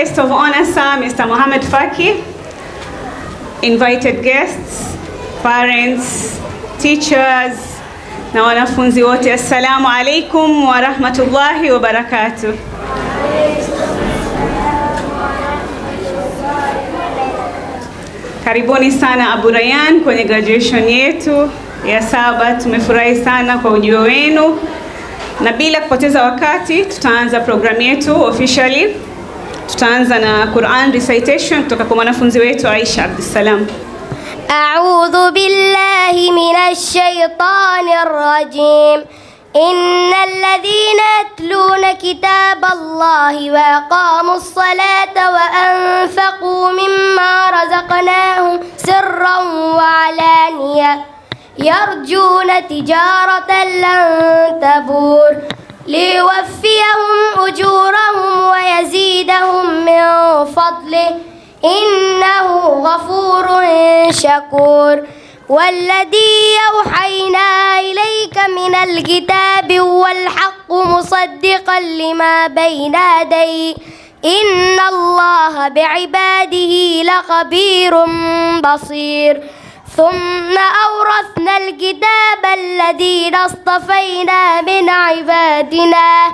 Guest of honor, Sir Mr. Mohammed Faki, invited guests, parents, teachers, na wanafunzi wote, assalamu alaikum wa rahmatullahi wa barakatuh. Karibuni sana Abu Rayyan kwenye graduation yetu ya 7. Tumefurahi sana kwa ujio wenu, na bila kupoteza wakati tutaanza program yetu officially. Tutaanza na Quran recitation kutoka kwa mwanafunzi wetu Aisha Abdussalam. أعوذ بالله من الشيطان الرجيم. إن الذين يتلون كتاب الله وأقاموا الصلاة وأنفقوا مما رزقناهم سرا وعلانية يرجون تجارة لن تبور ليوفيهم أجورهم ويزيدهم من فضله إنه غفور شكور. والذي أوحينا إليك من الكتاب هو الحق مصدقا لما بين يديه إن الله بعباده لخبير بصير. ثم أورثنا الكتاب الذين اصطفينا من عبادنا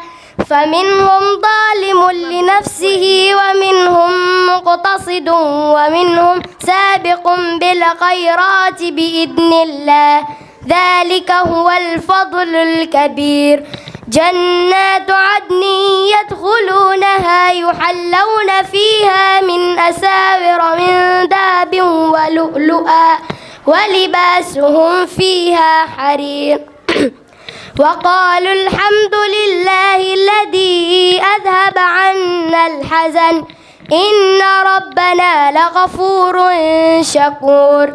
فمنهم ظالم لنفسه ومنهم مقتصد ومنهم سابق بالخيرات بإذن الله ذلك هو الفضل الكبير. جنات عدن يدخلونها يحلون فيها من أساور من ذهب ولؤلؤا ولباسهم فيها حرير. وقالوا الحمد لله الذي أذهب عنا الحزن إن ربنا لغفور شكور.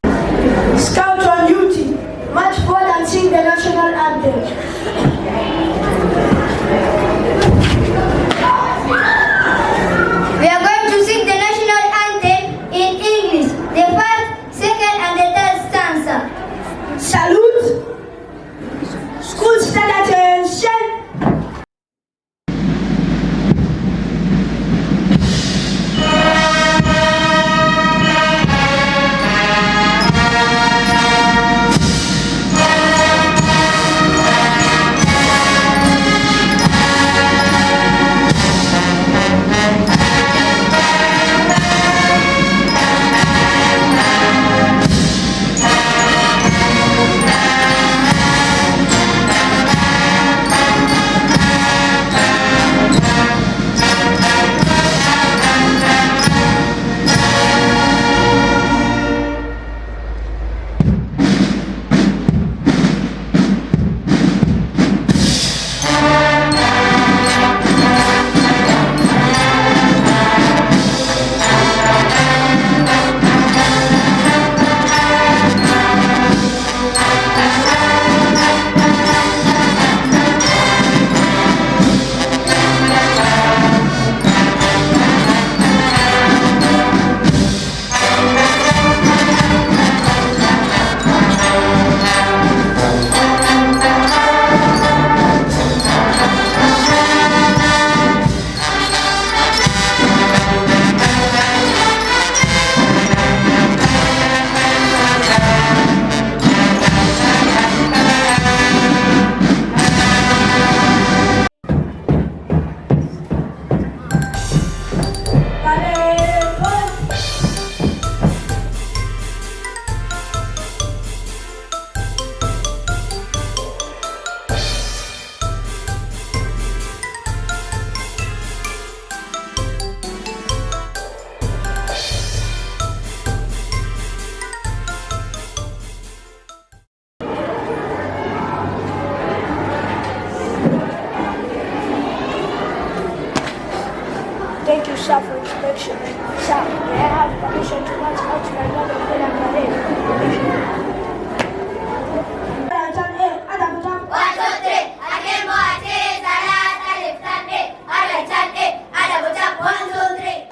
Scout on duty, march forward and sing the national anthem. We are going to sing the national anthem in English, the first, second and the third stanza. Salute. School stand attention. Thank you, sir, for inspection. Sir, may I have permission to march out to my mother and parade?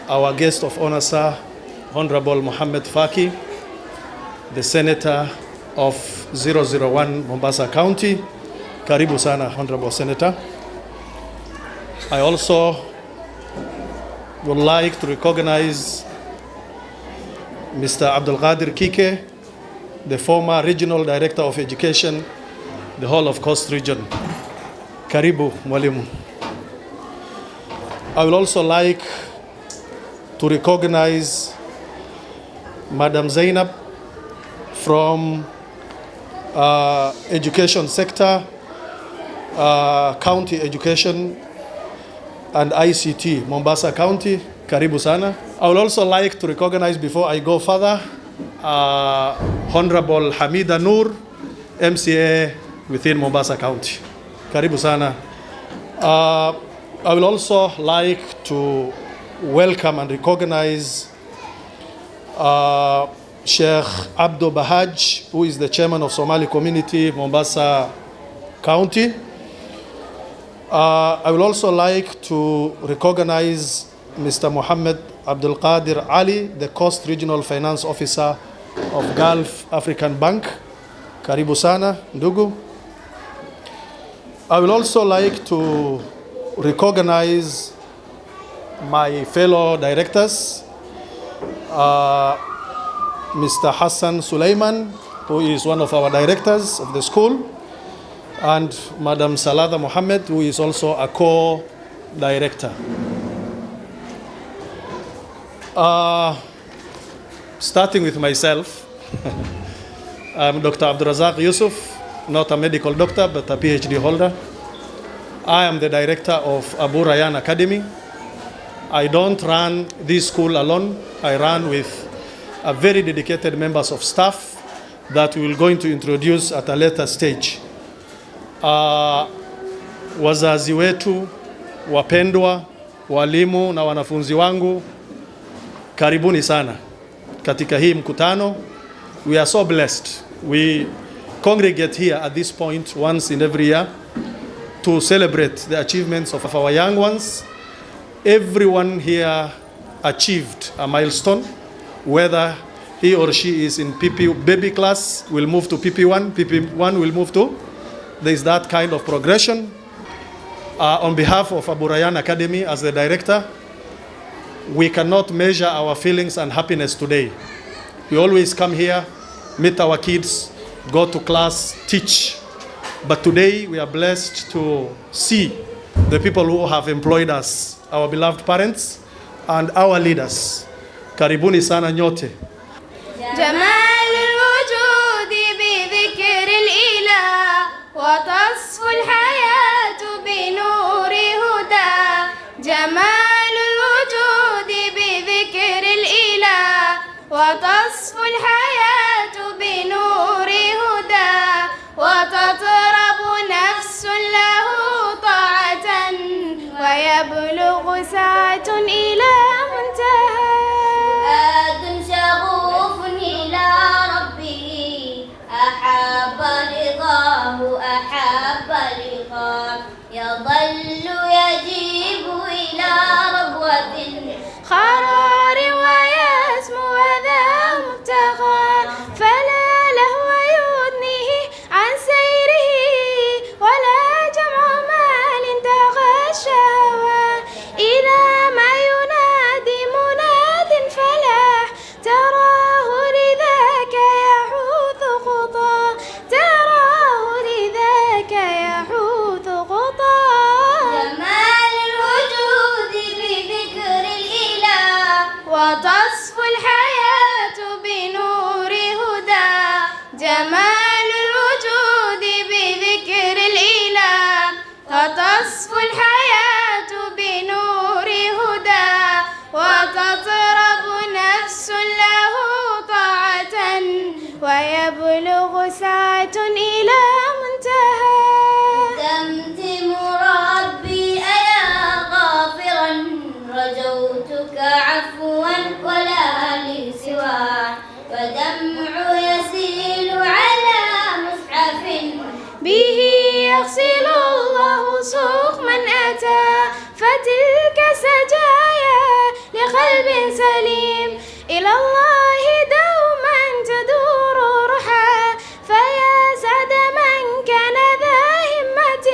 Our guest of honor, sir, Honorable Mohammed Faki, the Senator of 001 Mombasa County. Karibu sana, Honorable Senator. I also would like to recognize Mr. Abdul Qadir Kike, the former Regional Director of Education, the whole of Coast Region. Karibu, Mwalimu. I would also like to recognize Madam Zainab from education sector, county education and ICT, Mombasa County. Karibu sana. I would also like to recognize, before I go further, Honorable Hamida Noor, MCA within Mombasa County. Karibu sana. I will also like to welcome and recognize Sheikh Abdul Bahaj, who is the chairman of Somali community, Mombasa County. I would also like to recognize Mr. Mohammed Abdul Qadir Ali, the Coast Regional Finance Officer of Gulf African Bank. Karibu sana, ndugu. I will also like to recognize my fellow directors, Mr. Hassan Sulaiman, who is one of our directors of the school, and Madam Salada Mohammed, who is also a co-director. Starting with myself, I'm Dr. Abdurazak Yusuf, not a medical doctor, but a PhD holder. I am the director of Abu Rayyan Academy. I don't run this school alone. I run with a very dedicated members of staff that we will going to introduce at a later stage. Wazazi wetu, wapendwa, walimu na wanafunzi wangu, karibuni sana katika hii mkutano. We are so blessed. We congregate here at this point once in every year to celebrate the achievements of our young ones. Everyone here achieved a milestone, whether he or she is in PP baby class, will move to PP1, PP1 will move to. There is that kind of progression. On behalf of Abu Rayyan Academy as the director, we cannot measure our feelings and happiness today. We always come here, meet our kids, go to class, teach. But today we are blessed to see the people who have employed us, our beloved parents and our leaders. Karibuni sana nyote. جمال الوجود بذكر الإله وتصفو الحياة بنور هدى. جمال الوجود بذكر الإله وتصفو الحياة بنور هدى. وتطرب نفس له طاعة ويبلغ ساعة إلى منتهى. شغوف إلى ربه أحب رضاه أحب لقاه. يظل يجيب إلى ربوة قرار ويسمو وذا مبتغى. فلا لهو يدنيه عن سيره ولا جمع مال تغشى. إلى ما ينادي مناد فلاح. تراه لذاك يحوث خطاه. تراه لذاك يحوث خطاه. جمال الوجود بذكر الإله وتصفو الحياة بنور هدى. جمال الوجود بذكر الإله وتصفو الحياة بنور هدى. وتطرب نفس له طاعة ويبلغ ساعة إلى منتهى. تمتم ربي أيا غافرا رجوتك عفوا ولا لي سواه. ودمع يسيل على مصحف به يغسل الله سوق من أتى. فتلك سجايا لقلب سليم إلى الله دوما تدور رحى. فيا سعد من كان ذا همة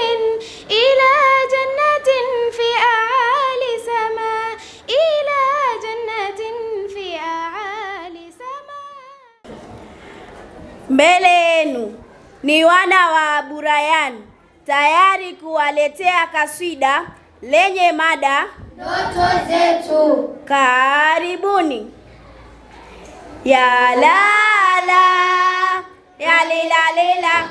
إلى جنة في أعالي سماء. إلى mwana wa Abu Rayyan, tayari kuwaletea kaswida lenye mada ndoto zetu. Karibuni. Ya la la, ya lila lila,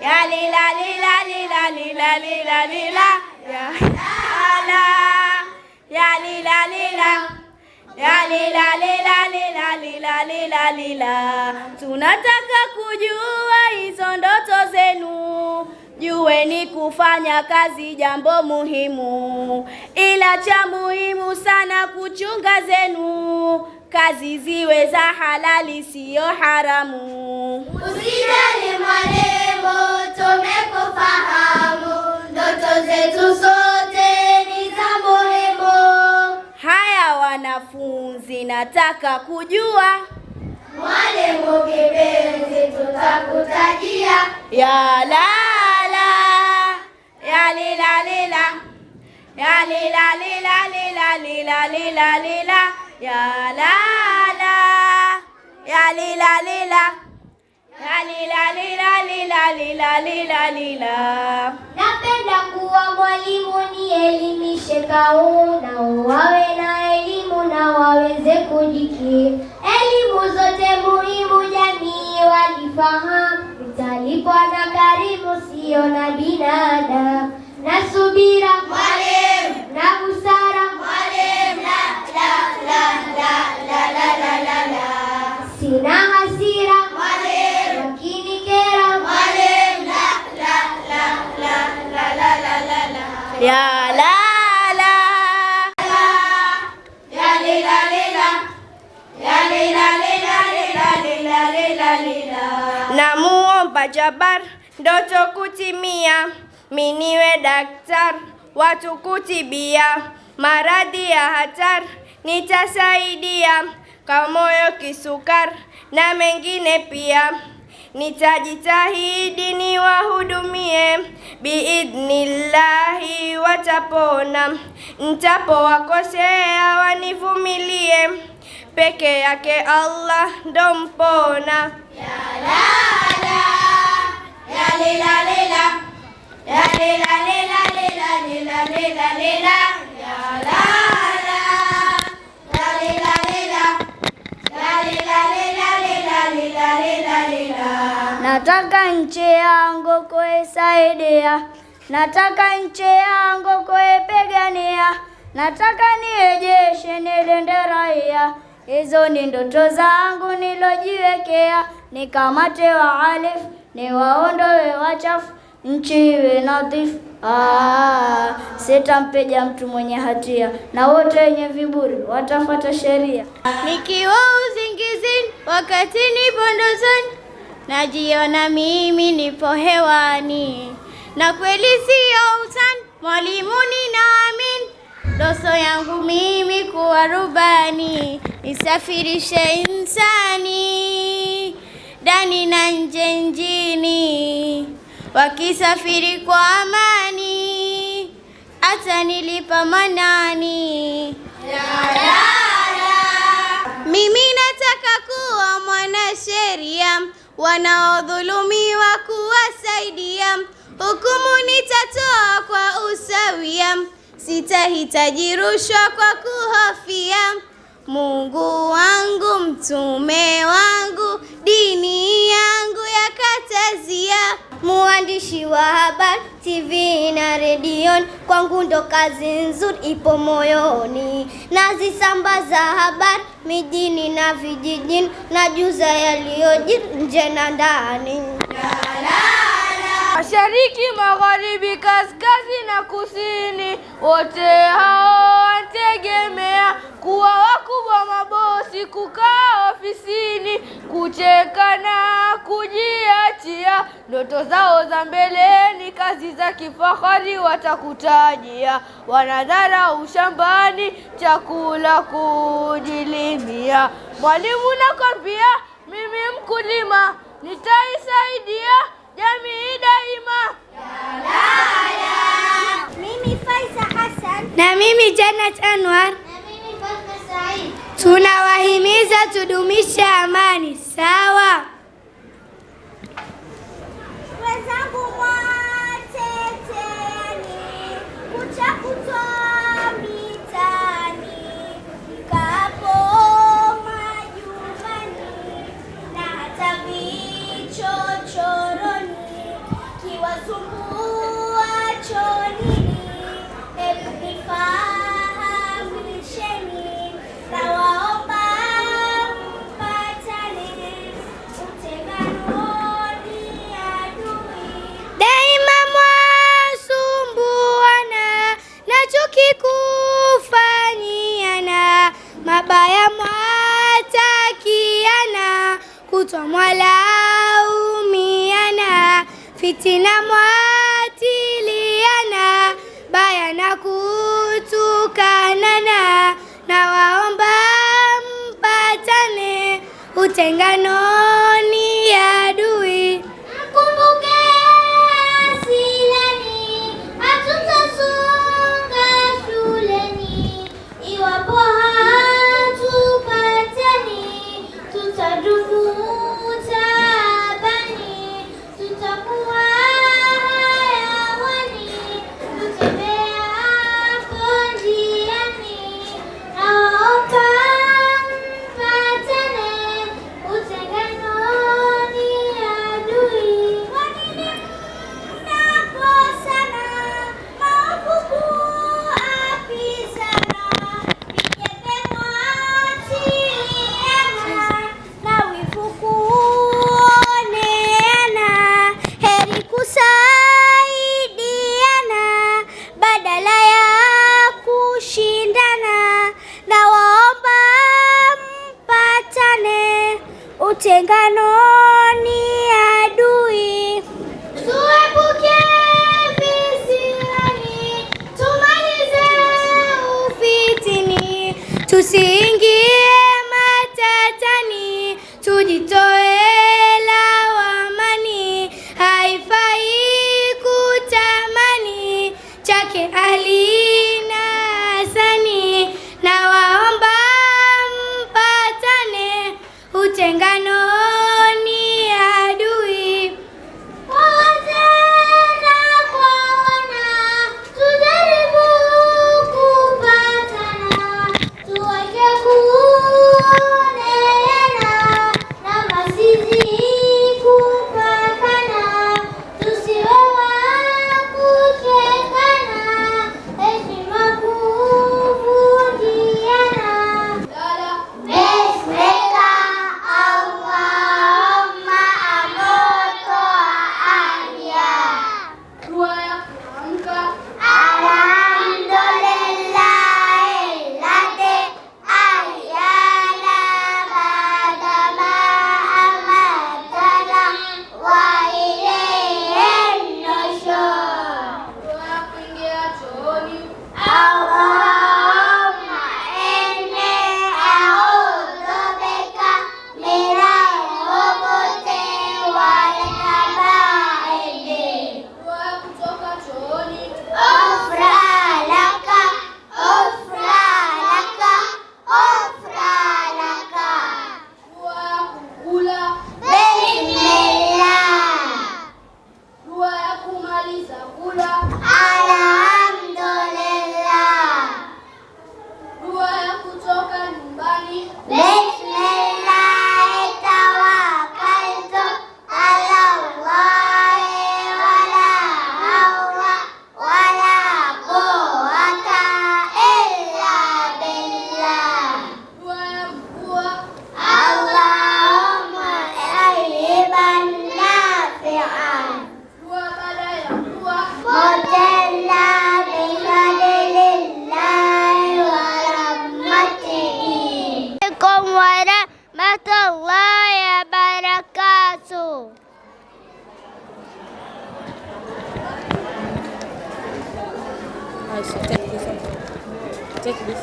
ya lila lila lila lila lila lila, ya la, ya lila lila, ya lila lila lila lila lila lila. Tunataka kujua hizo ndoto zenu, jueni kufanya kazi jambo muhimu, ila cha muhimu sana kuchunga zenu, kazi ziwe za halali siyo haramu. Usijali marembo, tumekufahamu, ndoto zetu sote ni za muhimu. Haya wanafunzi, nataka kujua, mwalimu kipenzi tutakutajia, ya la la, ya lila lila, ya lila lila lila lila lila lila, ya la la, ya lila lila, ya lila lila lila lila lila lila. Napenda kuwa mwalimu nielimishe kauna, wawe na elimu na waweze kujikimu. Elimu zote muhimu jamii walifahamu, utalipwa na karimu sio na binadamu. Na subira mwalimu, na busara mwalimu, la. Sina hasira mwalimu, lakini kera mwalimu, la. Ya la la, ya lila lila, ya lila lila lila lila lila lila. namuomba Jabar ndoto kutimia, miniwe daktari watu kutibia, maradhi ya hatari nitasaidia, kwa moyo kisukar na mengine pia, nitajitahidi niwahudumie, biidhnillahi watapona, nitapowakosea wanivumilie, peke yake Allah ndo mpona. Ya la la, ya lila lila, ya lila lila lila lila lila lila, ya la la, ya lila lila, ya lila lila lila lila lila lila. Nataka nchi yangu kuisaidia, nataka nchi yangu kuipigania, nataka niejeshe nilinde raia, hizo ni ndoto zangu nilojiwekea, nikamate wahalifu niwaondoe wachafu, nchi iwe nadhifu. Sitampiga mtu mwenye hatia, na wote wenye viburi watafuata sheria. Nikiwa usingizini wakati nipo ndotoni, najiona mimi nipo hewani, na kweli sio utani, mwalimu ninaamini, ndoto yangu mimi kuwa rubani, nisafirishe insani ndani na nje njini, wakisafiri kwa amani, hata nilipa manani. Mimi nataka kuwa mwanasheria, wanaodhulumiwa kuwasaidia, hukumu nitatoa kwa usawia, sitahitaji rushwa kwa kuhofia, Mungu wangu mtume wangu, dini yangu yakatazia, muandishi wa habari TV na redioni, kwangu ndo kazi nzuri ipo moyoni, nazisambaza habari mijini na vijijini, najuza yaliyojiri nje na ndani. Mashariki, magharibi, kaskazini na kusini, wote hao wategemea kuwa wakubwa mabosi, kukaa ofisini, kucheka na kujiachia, ndoto zao za mbeleni, kazi za kifahari watakutajia, wanadharau shambani, chakula kujilimia. Mwalimu nakwambia mimi mkulima, nitaisaidia jamii daima. Mimi Faisa Hassan, Na mimi Janat Anwar, na mimi Fatma Said, tunawahimiza tudumishe amani. Sawa. wasumbua chonini, hebu nifahamisheni, nawaomba mpatane, utenganoni adui. Daima mwasumbuana na chuki kufanyiana, mabaya mwatakiana, kutwa mwalaumiana, fitina mwatiliana, baya na kutukanana, na waomba mpatane, utenganoni adui. Mkumbuke asilani, hatutasonga shuleni, iwapo hatupatani, tutadumu taabani, tutakuwa hayawani, tutembea hapo njiani, naomba mpatane, utenganoni adui. Kwa nini mnakosana, maovu kuapizana, vijembe mwatiliana, na wivu kuoneana, heri kusaidiana badala ya kushindana, na waomba mpatane, utenganoni adui. Tuepuke visirani, tumalize ufitini, tusiingie matatani, tujitoe lawamani, haifai kutamani chake alina hasani, na waomba mpatane, utenganoni adui. Wazena kwa wana, tujaribu kupatana, tuache kuoneana, na masisi kupakana, tusiwe wa kuchekana, heshima kuvunjiana. Bismika Allahumma amotoa ahya. Dua ya kuamka. Alhamdulillahi ladhi ahyana ba'da ma amatana wa ilayhi nushur. Dua ya kuingia chooni. Allahumma inni a'udhu bika minal khubuthi wal khaba'ith. Dua ya kutoka chooni. Ufra laka, ufra laka, ufra laka. Dua ya kukula. Bismillah. Dua ya kumaliza kula. Alhamdulillah. Dua ya kutoka nyumbani. Bismillah tawakkaltu ala Allahi wala hawla wala quwwata illa billah. Dua ya mvua. Allahumma ayyiban nafi'an. Dua baada ya mvua. Mutalla bifadlillahi wa rahmatihi. Assalamualaikum warahmatullahi wabarakatuh. Take this.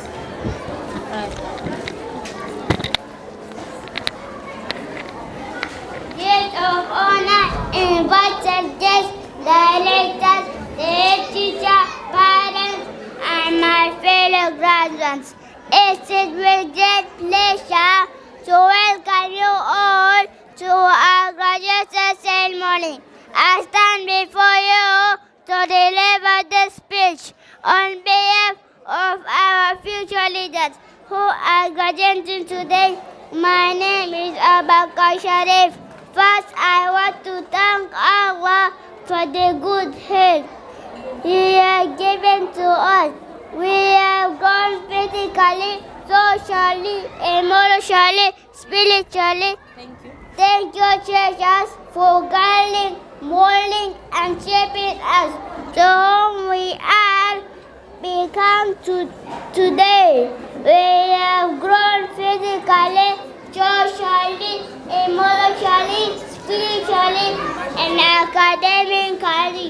Guest of honor, invited guests, directors, the head teacher, parents, and my fellow graduates. It is with great pleasure to welcome you all to our graduation ceremony. I stand before you to deliver this speech on behalf of our future leaders who are graduating today. My name is Abakar Sharif. First, I want to thank Allah for the good health He has given to us. We have grown physically, socially, emotionally, spiritually. Thank you, Jesus, for guiding, molding, and shaping us to whom we are become today. We have grown physically, socially, emotionally, spiritually, and academically.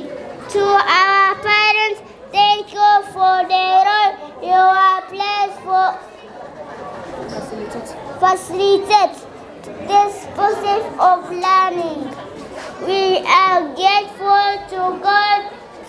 To our parents, thank you for the role you have played for facilitate this process of learning. We are grateful to God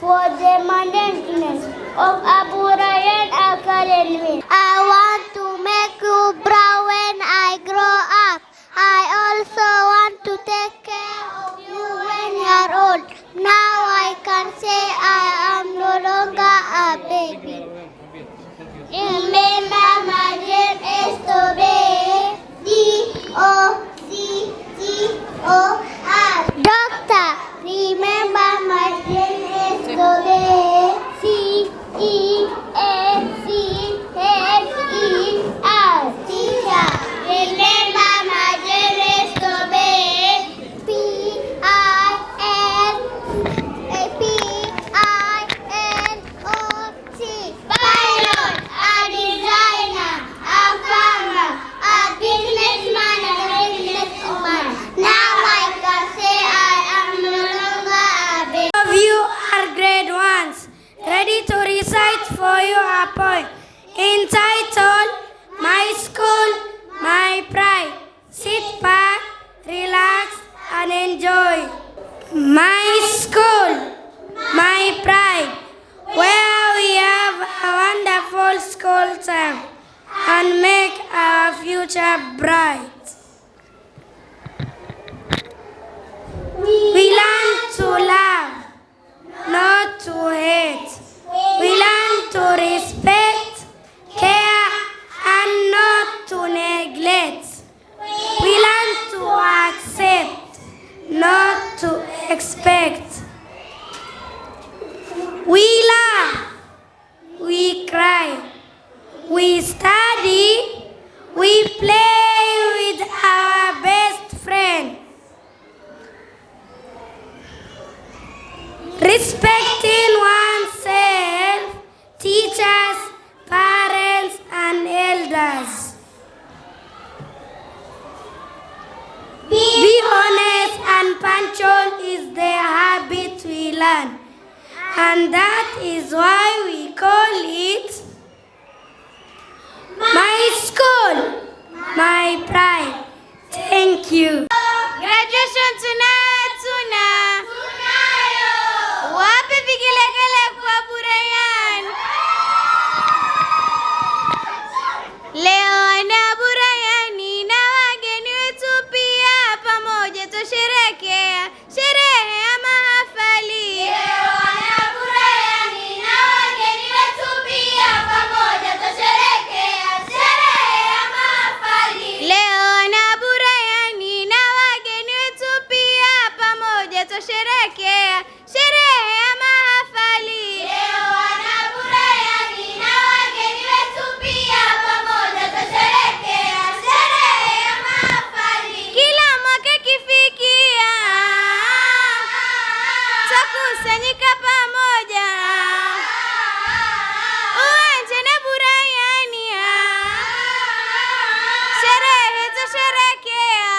for the management of Abu Rayyan Academy. I want to make you proud when I grow up. I also want to take care of you when you are old. Now I can say I am no longer a baby. Remember, my dream is to be D-O-C-T-O-R. Doctor, remember my dream is to be C-E-A-C-H-E-R. Teacher, remember my dream is to be P-I-L-O-T. Pilot, a designer, a farmer, a businessman, and a businesswoman. Now I can say I am no longer a baby. Of you are grade ones, ready to recite for your poem, entitled My School, My Pride. Sit back, relax, and enjoy. My school, my pride, where we have a wonderful school time and make our future bright. We learn to love, not to hate. We learn to respect, care, and not to neglect. We learn to accept, not to expect. We laugh, we cry, we study, we play with our best friend. Respecting oneself, teachers, parents, and elders. Be honest and punctual is the habit we learn, and that is why we call it my school, my pride. Thank you. Graduation tuna. Wapi vigelegele kwa Abu Rayyan? Leo ana Abu Rayyan na wageni wetu pia, pamoja tusherekea sherehe ya mahafali. Leo ana Abu Rayyan na wageni wetu pia, pamoja tusherekea sherehe ya mahafali. Leo ana Abu Rayyan na wageni wetu pia, pamoja tusherekea sherehe ya mahafali. Leo ana Abu Rayyan na wageni wetu pia, pamoja tusherekea sherehe ya mahafali. Kila mwaka kifikia, twakusanyika pamoja uwanja na Abu Rayyan, sherehe tusherekea.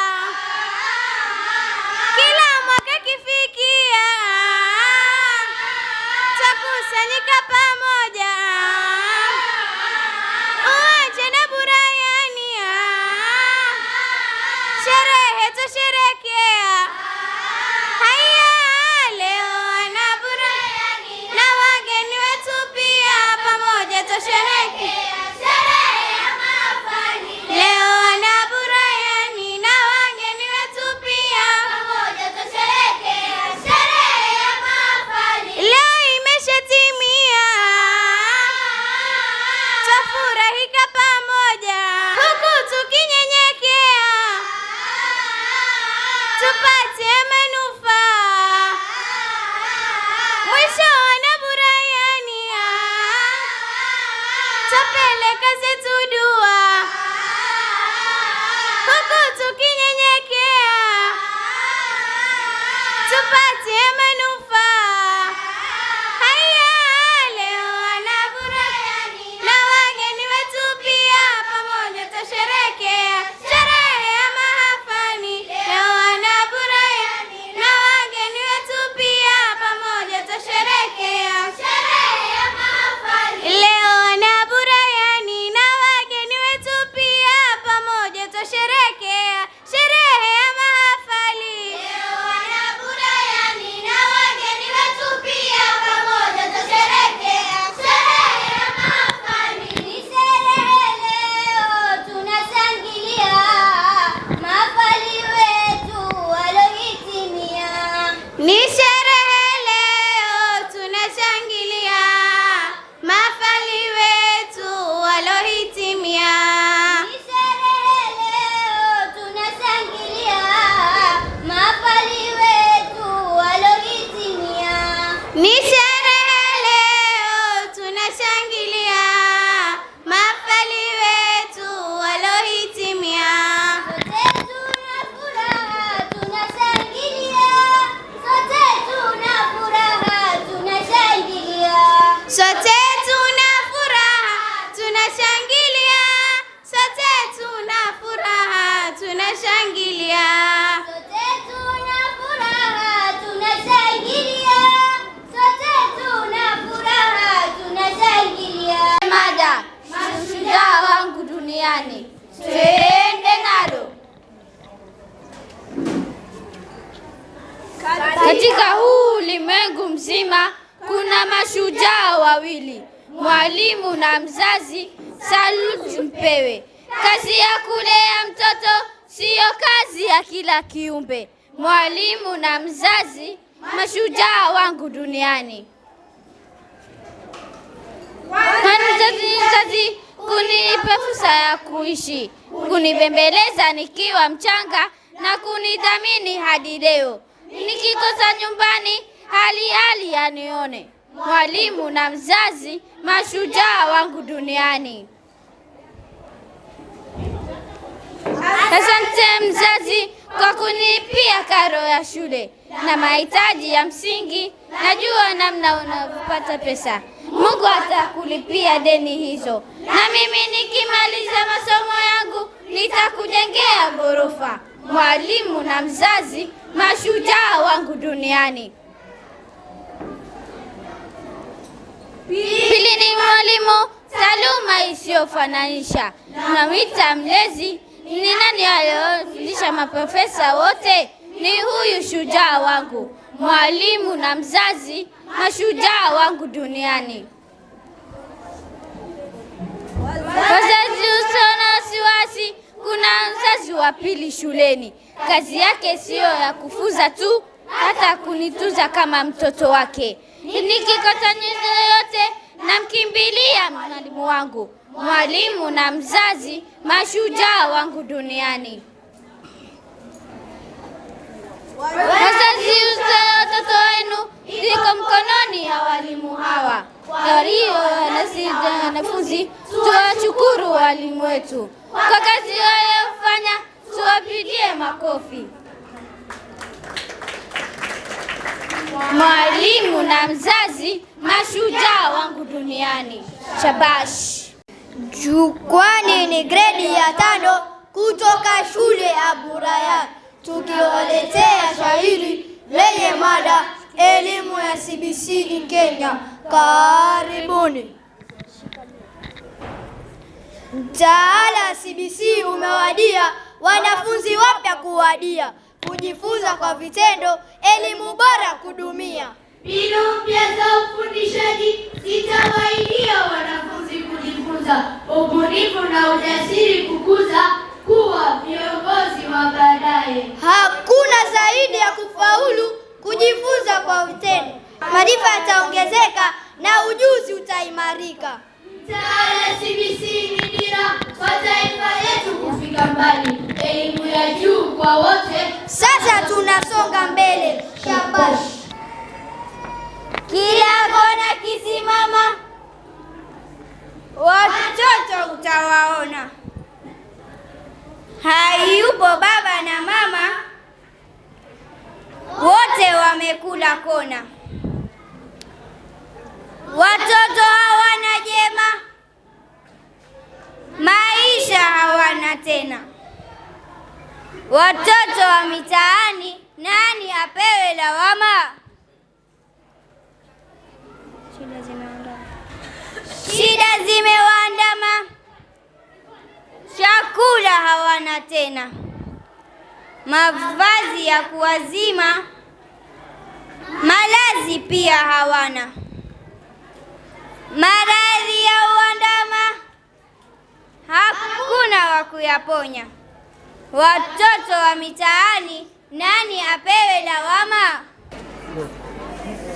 Kila mwaka kifikia, twakusanyika pamoja uwanja na Abu Rayyan, sherehe tusherekea. Haya, leo ana Abu Rayyan na wageni wetu pia, pamoja tusherekea sherehe ya mahafali. Leo ana Abu Rayyan na wageni wetu pia, pamoja tusherekea sherehe ya mahafali. Leo imeshatimia twapeleka zetu dua, huku tukinyenyekea, tupate manufaa. Haya leo wanafurahi na wageni wetu pia, pamoja tusherekea sherehe ya mahafali. Leo wanafurahi na wageni wetu pia, pamoja tusherekea sherehe ya mahafali. Leo wanafurahi na wageni wetu pia, pamoja tusherekea sherehe ya mahafali. Leo wanafurahi na wageni wetu pia, pamoja tusherekea sherehe ya mahafali. Ni sherehe leo tunashangilia mahafali wetu walohitimia. Ni sherehe leo tunashangilia mahafali wetu walohitimia. Ni sherehe leo tunashangilia mahafali wetu walohitimia. Ni sherehe leo tunashangilia mahafali wetu walohitimia. Sote tuna furaha tunashangilia, sote tuna furaha tunashangilia, sote tuna furaha tunashangilia, sote tuna furaha tunashangilia, sote tuna furaha tunashangilia, sote tuna furaha tunashangilia. Mada mashujaa wangu duniani, twende nalo. Katika huu ulimwengu mzima kuna mashujaa wawili, mwalimu na mzazi. Saluti mpewe. Kazi ya kulea mtoto siyo kazi ya kila kiumbe. Mwalimu na mzazi, mashujaa wangu duniani. Mzazi kunipa fursa ya kuishi, kunibembeleza nikiwa mchanga na kunidhamini hadi leo. Nikikosa nyumbani hali anione. Mwalimu na mzazi, mashujaa wangu duniani. Asante mzazi kwa kunipia karo ya shule na mahitaji ya msingi. Najua namna unapata pesa, Mungu atakulipia deni hizo. Na mimi nikimaliza masomo yangu nitakujengea ghorofa. Mwalimu na mzazi, mashujaa wangu duniani. Pili ni mwalimu, taaluma isiyofananisha. Namwita mlezi, ni nani aliyofundisha maprofesa wote? Ni huyu shujaa wangu. Mwalimu na mzazi, mashujaa wangu duniani. Wazazi usona wasiwasi, kuna mzazi wa pili shuleni. Kazi yake siyo ya kufuza tu, hata kunituza kama mtoto wake. Nikikosa nyuzo yote namkimbilia mwalimu wangu. Mwalimu na mzazi, mashujaa wangu duniani. Wazazi usona watoto wenu, liko mkononi ya walimu hawa. Walio wanafunzi, tuwashukuru walimu wetu kwa kazi waliofanya, tuwapigie makofi. Mwalimu na mzazi, mashujaa wangu duniani. Shabash. Jukwani ni gredi ya 5 kutoka shule ya Rayyan, tukiwaletea shairi lenye mada elimu ya CBC in Kenya. Karibuni. Mtaala CBC umewadia, wanafunzi wapya kuwadia, kujifunza kwa vitendo, elimu bora kudumia. Mbinu mpya za ufundishaji zitawaidia wanafunzi kujifunza, ubunifu na ujasiri kukuza, kuwa viongozi wa baadaye. Hakuna zaidi ya kufaulu, kujifunza kwa vitendo. Maarifa yataongezeka na ujuzi utaimarika. Mtaala CBC ni dira kwa taifa letu kufika mbali, elimu ya juu kwa wote. Sasa tunasonga mbele. Shabash. Kila kona kisimama, watoto utawaona. Hayupo baba na mama, wote wamekula kona. Watoto hawana jema, maisha hawana tena. Watoto wa mitaani, nani apewe lawama? Shida zimewaandama, chakula hawana tena, mavazi ya kuwazima, malazi pia hawana. Maradhi ya uandama, hakuna wa kuyaponya. Watoto wa mitaani, nani apewe lawama?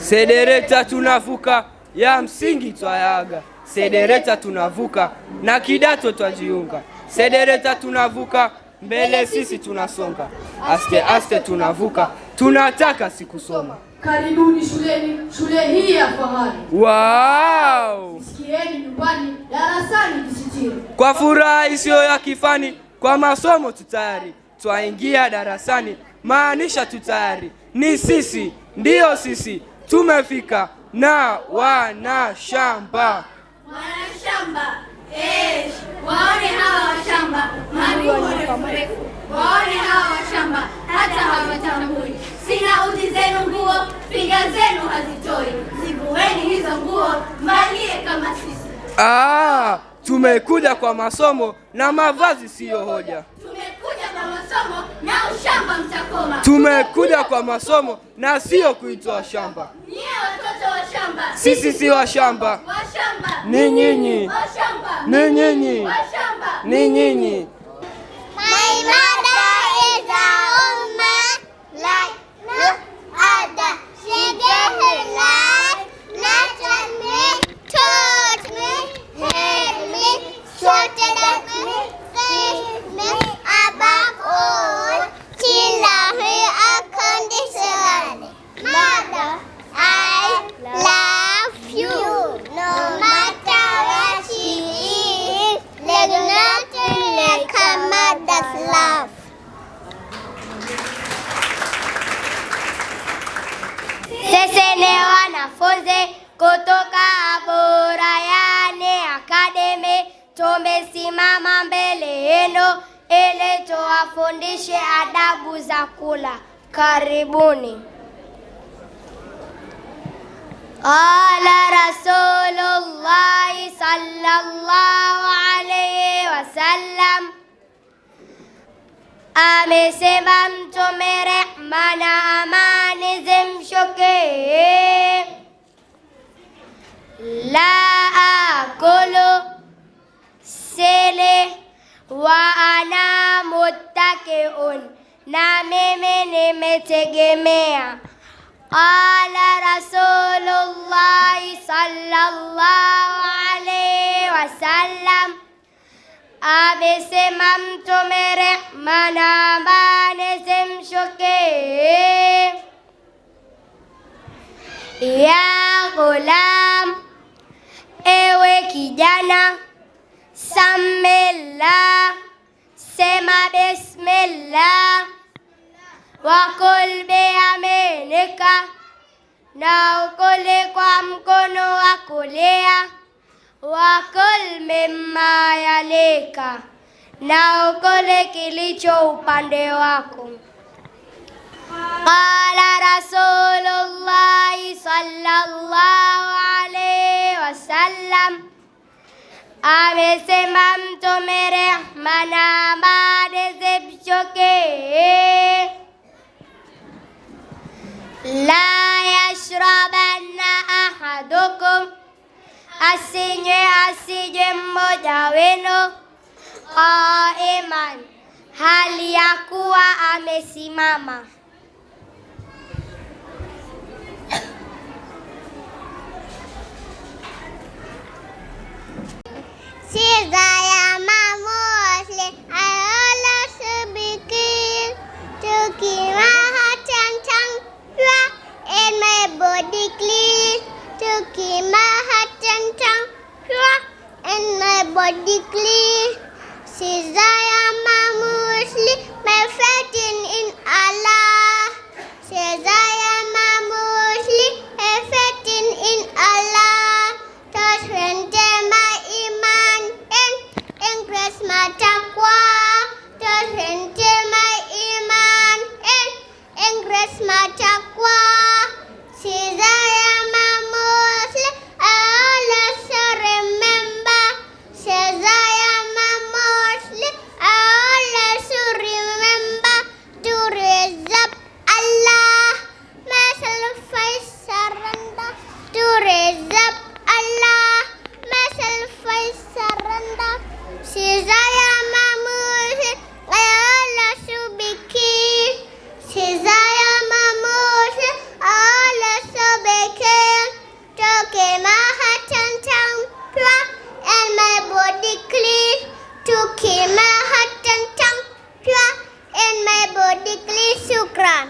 Sedereta tunavuka, ya msingi twayaga. Sedereta tunavuka, na kidato twajiunga. Sedereta tunavuka, mbele sisi tunasonga. Aste aste tunavuka, tunataka sikusoma. Karibuni shuleni, shule hii ya fahari. Wow! Sikieni nyumbani, darasani kisitiri. Kwa furaha isiyo ya kifani, kwa masomo tutayari. Twaingia darasani, maanisha tutayari. Ni sisi, ndiyo sisi, tumefika na wanashamba. Wanashamba, waone hawa washamba, maringo mrefu. Waone hawa washamba, hata hawatambui. Sina uti zenu nguo, figa zenu hazitoi. Zivueni hizo nguo, mvalie kama sisi. Tumekuja kwa masomo na mavazi siyo hoja. Tumekuja kwa masomo na ushamba mtakoma. Tumekuja kwa masomo na siyo kuitwa shamba. Nyie watoto wa shamba, sisi si wa shamba. Washamba ni nyinyi, washamba ni nyinyi, washamba ni nyinyi. My mother is a woman like no other. She gave her life, nurtured me, taught me, held me, sheltered me, saved me. Above all, she loved me unconditionally. Mother, I love you. No matter where she is, there's nothing like a mother's love. Sisi ni wanafunzi kutoka Rayyan Academy, tumesimama mbele yenu ili tuwafundishe adabu za kula. Karibuni. Qala Rasulullah sallallahu alayhi wasallam, amesema Mtume rehma na amani zimshukie, la akulu sili wa ana muttakiun, na mimi nimetegemea. Qala Rasulullah sallallahu alayhi wasallam, amesema Mtume rehma na amani zimshukie, ya ghulam, ewe kijana, samillah, sema bismillah, wakul biyaminika, na ukule kwa mkono wa kulia, wakul mimma yalika, na ukule kilicho upande wako. Qala Rasulullah sallallahu alayhi wasallam, amesema Mtume rehma na amani zimshukie, la yashrabanna ahadukum, asije mmoja wenu, qaiman, hali ya kuwa amesimama. Since I am a Muslim, I always be keen to keep my heart and tongue pure and my body clean, to keep my heart and tongue pure and my body clean. Says I am a Muslim, my faith in Allah. Says I am a Muslim, my faith in Allah. Touch my iman and increase my taqwa. Touch my iman and increase my taqwa. Says I am a Muslim, I also remember. Says I am a Muslim, I also remember to raise up Allah. Myself I surrender to raise up Allah. Myself I surrender. Says I am a Muslim, I also be king. Says I am a Muslim, I also be king. To keep my heart and tongue pure and my body clean. To keep my heart and tongue pure and my body clean. Shukran.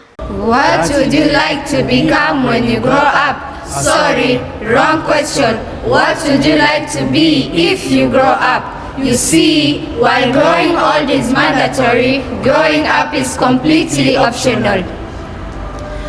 What would you like to become when you grow up? Sorry, wrong question. What would you like to be if you grow up? You see, while growing old is mandatory, growing up is completely optional.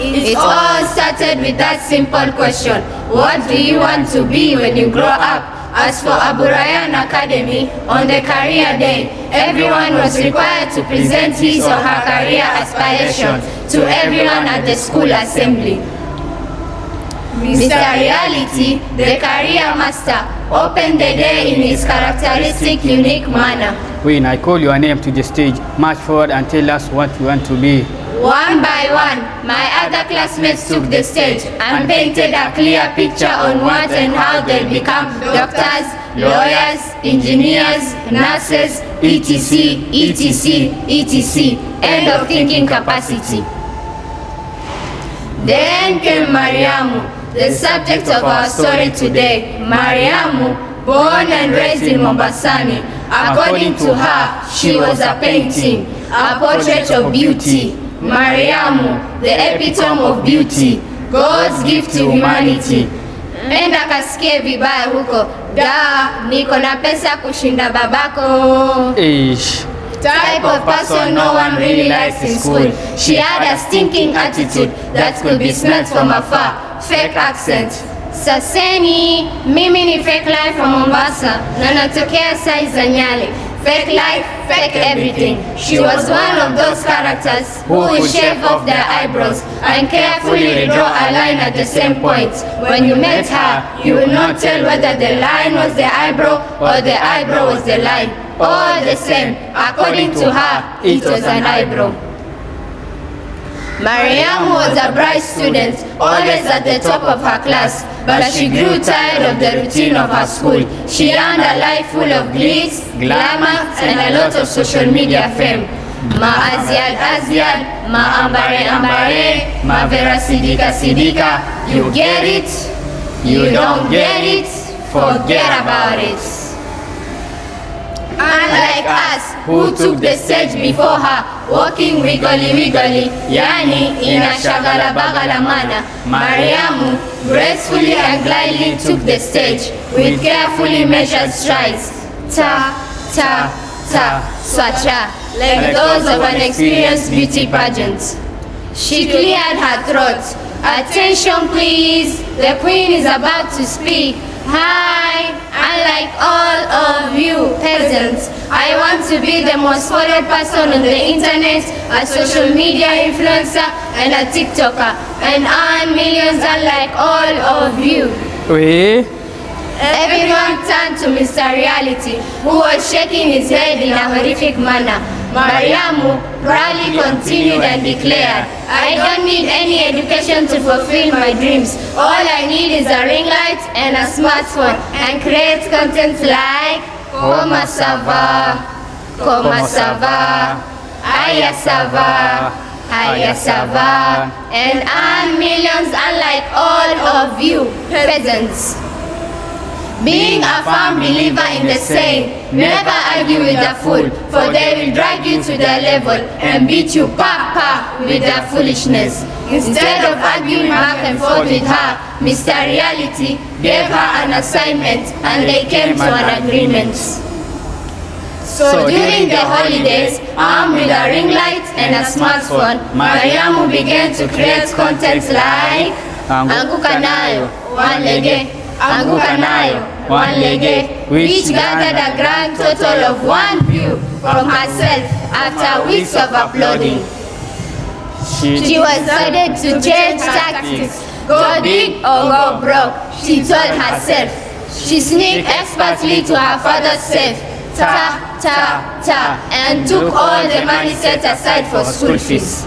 It all started with that simple question. What do you want to be when you grow up? As for Abu Rayyan Academy, on the career day, everyone was required to present his or her career aspirations to everyone at the school assembly. Mr. Reality, the career master, opened the day in his characteristic, unique manner. When I call your name to the stage, march forward and tell us what you want to be. One by one, my other classmates took the stage and painted a clear picture on what and how they'll become doctors, lawyers, engineers, nurses, etc., etc., etc. End of thinking capacity. Then came Mariamu, the subject of our story today. Mariamu, born and raised in Mombasa. According to her, she was a painting, a portrait of beauty. Mariamu, the epitome of beauty, God's gift to humanity. Enda kasikie vibaya huko, da, niko na pesa kushinda babako. Type of person no one really likes in school. She had a stinking attitude that could be smelled from afar. Fake accent. Saseni, mimi ni fake life from Mombasa, na natokea size za Nyali. Fake life, fake everything. She was one of those characters who would shave off their eyebrows and carefully redraw a line at the same point. When you met her, you would not tell whether the line was the eyebrow or the eyebrow was the line. All the same, according to her, it was an eyebrow. Mariam was a bright student, always at the top of her class, but she grew tired of the routine of her school. She earned a life full of glitz, glamour, and a lot of social media fame. Ma Aziad, ma Ambare, ma Vera Sidika. You get it? You don't get it? Forget about it. Unlike us, who took the stage before her, walking wiggly, yani in a shagala bagala manner, Mariamu gracefully and glidely took the stage with carefully measured strides. Ta, ta, ta, swacha, like those of an experienced beauty pageant. She cleared her throat. Attention please, the queen is about to speak. Hi, unlike all of you peasants, I want to be the most followed person on the internet, a social media influencer and a TikToker, and earn millions unlike all of you. Oui. Everyone turned to Mr. Reality, who was shaking his head in a horrific manner. Mariamu proudly continued and declared, I don't need any education to fulfill my dreams. All I need is a ring light and a smartphone and create content like Comment ça va? Comment ça va? Aya ça va? Aya ça va? And earn millions unlike all of you peasants. Being a firm believer in the saying, never argue with a fool, for they will drag you to their level and beat you pa with their foolishness. Instead of arguing back and forth with her, Mr. Reality gave her an assignment and they came to an agreement. So during the holidays, armed with a ring light and a smartphone, Mariamu began to create contents like Anguka Nayo, One Lege, Anguka Nayo, One Lege, which gathered a grand total of 1 view from herself after weeks of uploading. She was decided to change tactics, go big or go broke, she told herself. She sneaked expertly to her father's safe, and took all the money set aside for school fees.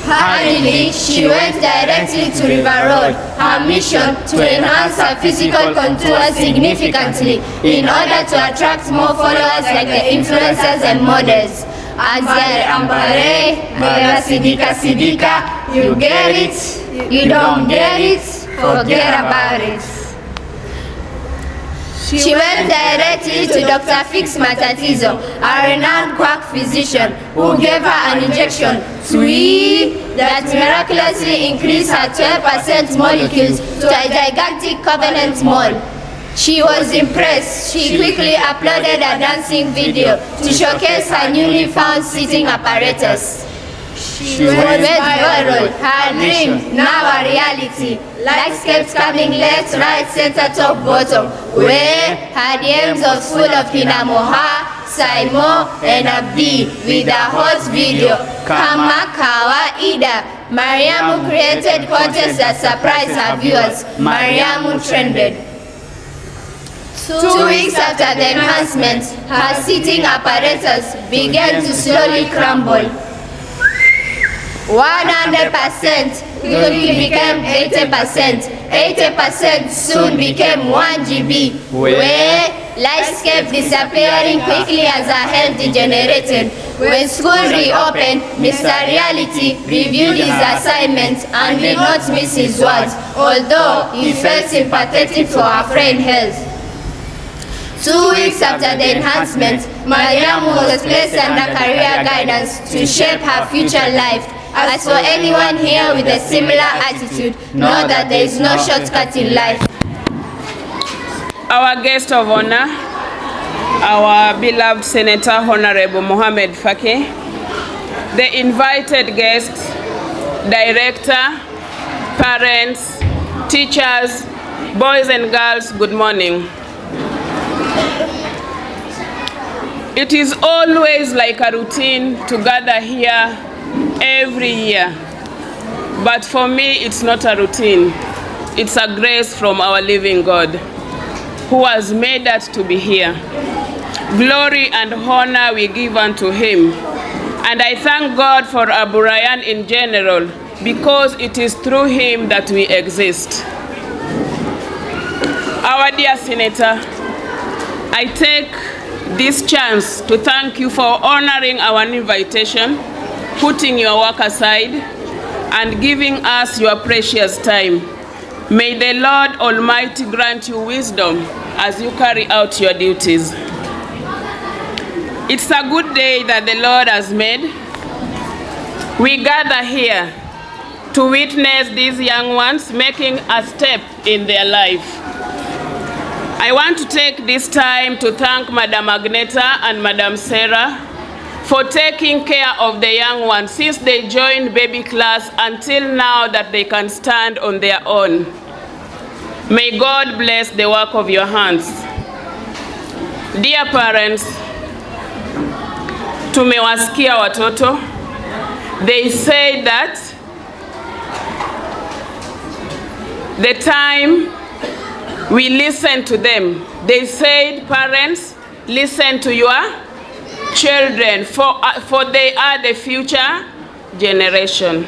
Hurriedly, she went directly to River Road, her mission to enhance her physical contours significantly in order to attract more followers like the influencers and models. Azare Ambare, Mera Sidika Sidika, you get it, you don't get it, forget about it. She went directly to Dr. Fix Matatizo, a renowned quack physician, who gave her an injection that miraculously increased her 12% molecules to a gigantic covenant mole. She was impressed. She quickly uploaded a dancing video to showcase her newly found sitting apparatus. She went viral, her dream now a reality. Likes kept coming left, right, center, top, bottom, where her DMs was full of Kinamoha, Saimo, and Abdi with a hot video. Kama Kawaida, Mariamu created contests that surprised her viewers. Mariamu trended. 2 weeks after the enhancement, her sitting apparatus began to slowly crumble. 100% quickly became 80%. 80% soon became 1 GB, where lights kept disappearing quickly as her health degenerated. When school reopened, Mr. Reality reviewed his assignments and did not miss his words, although he felt sympathetic for her friend's health. 2 weeks after the enhancement, Mariamu was placed under career guidance to shape her future life. As for anyone here with a similar attitude, know that there is no shortcut in life. Our guest of honor, our beloved Senator Honorable Mohamed Faki, the invited guests, director, parents, teachers, boys and girls, good morning. It is always like a routine to gather here every year, but for me it's not a routine. It's a grace from our living God who has made us to be here. Glory and honor we give unto him, and I thank God for Abu Rayyan in general, because it is through him that we exist. Our dear Senator, I take this chance to thank you for honoring our invitation, putting your work aside, and giving us your precious time. May the Lord Almighty grant you wisdom as you carry out your duties. It's a good day that the Lord has made. We gather here to witness these young ones making a step in their life. I want to take this time to thank Madam Agneta and Madam Sarah for taking care of the young ones since they joined baby class until now that they can stand on their own. May God bless the work of your hands. Dear parents, tumewasikia watoto. They say that the time we listen to them, they said, parents, listen to your children, for they are the future generation.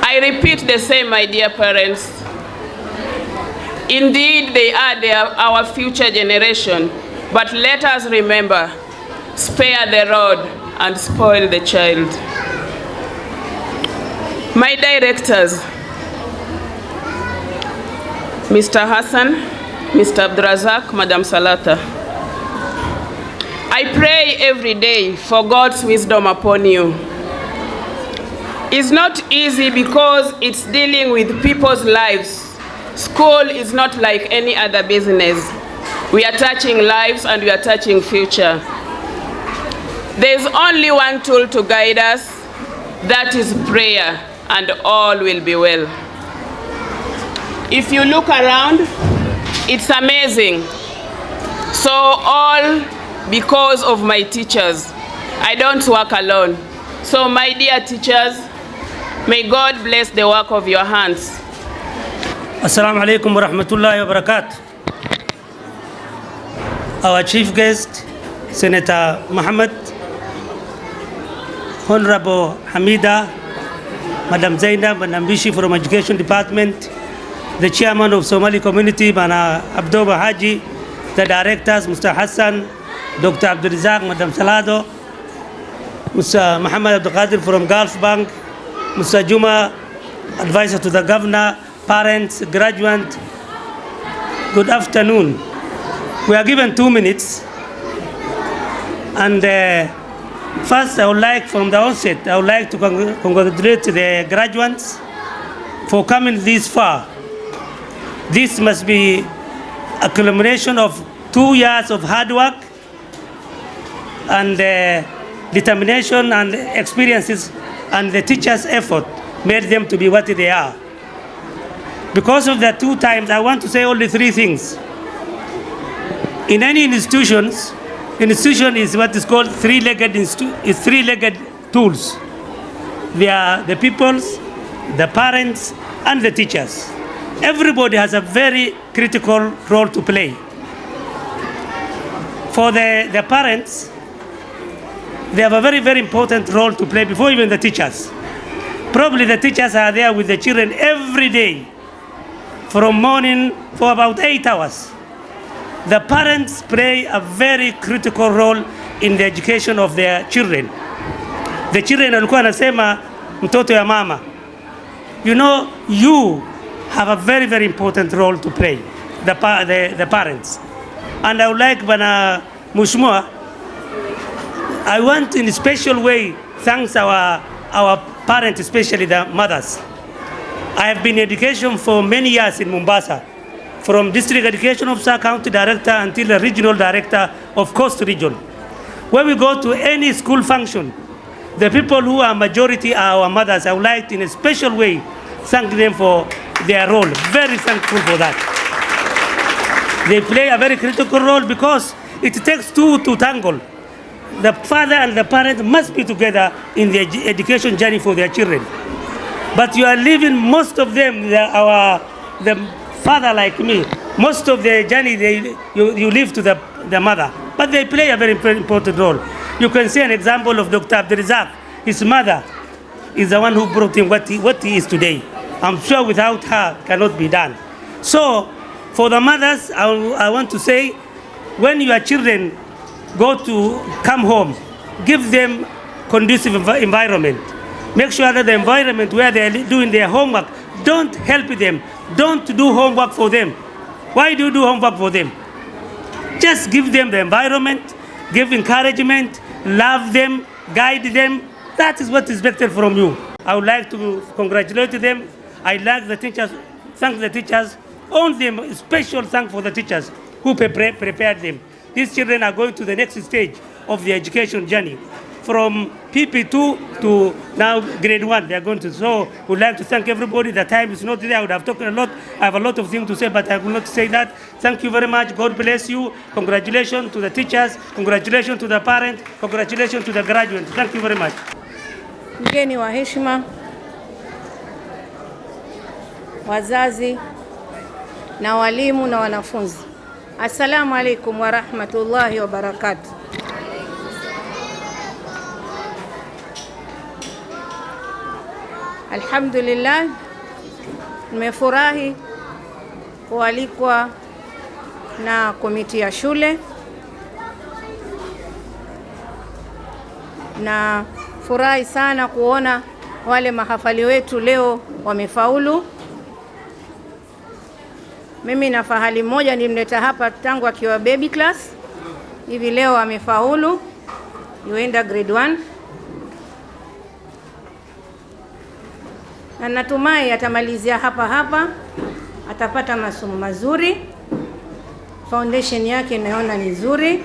I repeat the same, my dear parents. Indeed, they are our future generation, but let us remember, spare the rod and spoil the child. My directors, Mr. Hassan, Mr. Abdurazak, Madam Salata, I pray every day for God's wisdom upon you. It's not easy because it's dealing with people's lives. School is not like any other business. We are touching lives and we are touching future. There's only one tool to guide us, that is prayer, and all will be well. If you look around, it's amazing. So all because of my teachers. I don't work alone. So my dear teachers, may God bless the work of your hands. Assalamu alaikum wa rahmatullahi wa barakatuh. Our chief guest, Senator Muhammad, Honorable Hamida, Madam Zainab, Madam Bishi from Education Department, the chairman of Somali community, Mana Abdoba Haji, the directors, Mr. Hassan, Dr. Abdul Razak, Madam Salado, Mr. Muhammad Abdul Qadir from Gulf Bank, Mr. Juma, advisor to the governor, parents, graduates, good afternoon. We are given 2 minutes. And first, I would like, from the onset, I would like to congratulate the graduates for coming this far. This must be a culmination of 2 years of hard work and determination and experiences, and the teachers' effort made them to be what they are. Because of the 2 times, I want to say only 3 things. In any institution is what is called three-legged tools. They are the peoples, the parents, and the teachers. Everybody has a very critical role to play. For the parents, they have a very, very important role to play before even the teachers. Probably the teachers are there with the children every day, from morning for about 8 hours. The parents play a very critical role in the education of their children. The children walikuwa wanasema mtoto ya mama. You know, you have a very, very important role to play, the parents. And I would like Bana Mushmua, I want in a special way thanks our parents, especially the mothers. I have been in education for many years in Mombasa, from district education officer, county director, until the regional director of Coast Region. When we go to any school function, the people who are majority are our mothers. I would like to, in a special way, thank them for their role. Very thankful for that. They play a very critical role because it takes 2 to tangle. The father and the parent must be together in the education journey for their children. But you are leaving most of them, the father like me, most of the journey you leave to the mother. But they play a very important role. You can see an example of Dr. Abdul Razak. His mother is the one who brought him what he is today. I'm sure without her cannot be done. So for the mothers, I want to say, when your children come home, give them conducive environment. Make sure that the environment where they are doing their homework, don't help them. Don't do homework for them. Why do you do homework for them? Just give them the environment, give encouragement, love them, guide them. That is what is expected from you. I would like to congratulate them. I like the teachers, thank the teachers. Only a special thank for the teachers who prepared them. These children are going to the next stage of the education journey. From PP2 to now grade 1, they are going to. So we'd like to thank everybody. The time is not there. I would have talked a lot. I have a lot of things to say, but I will not say that. Thank you very much. God bless you. Congratulations to the teachers. Congratulations to the parents. Congratulations to the graduates. Thank you very much. Mgeni wa heshima, wazazi na walimu na wanafunzi. Assalamu alaikum wa rahmatullahi wa barakatuh. Alhamdulillah, nimefurahi kualikwa na komiti ya shule na furahi sana kuona wale mahafali wetu leo wamefaulu. Mimi na fahali mmoja nilimleta hapa tangu akiwa baby class. Hivi leo amefaulu. Yuenda grade 1. Na natumai atamalizia hapa. Atapata masomo mazuri. Foundation yake naona ni nzuri.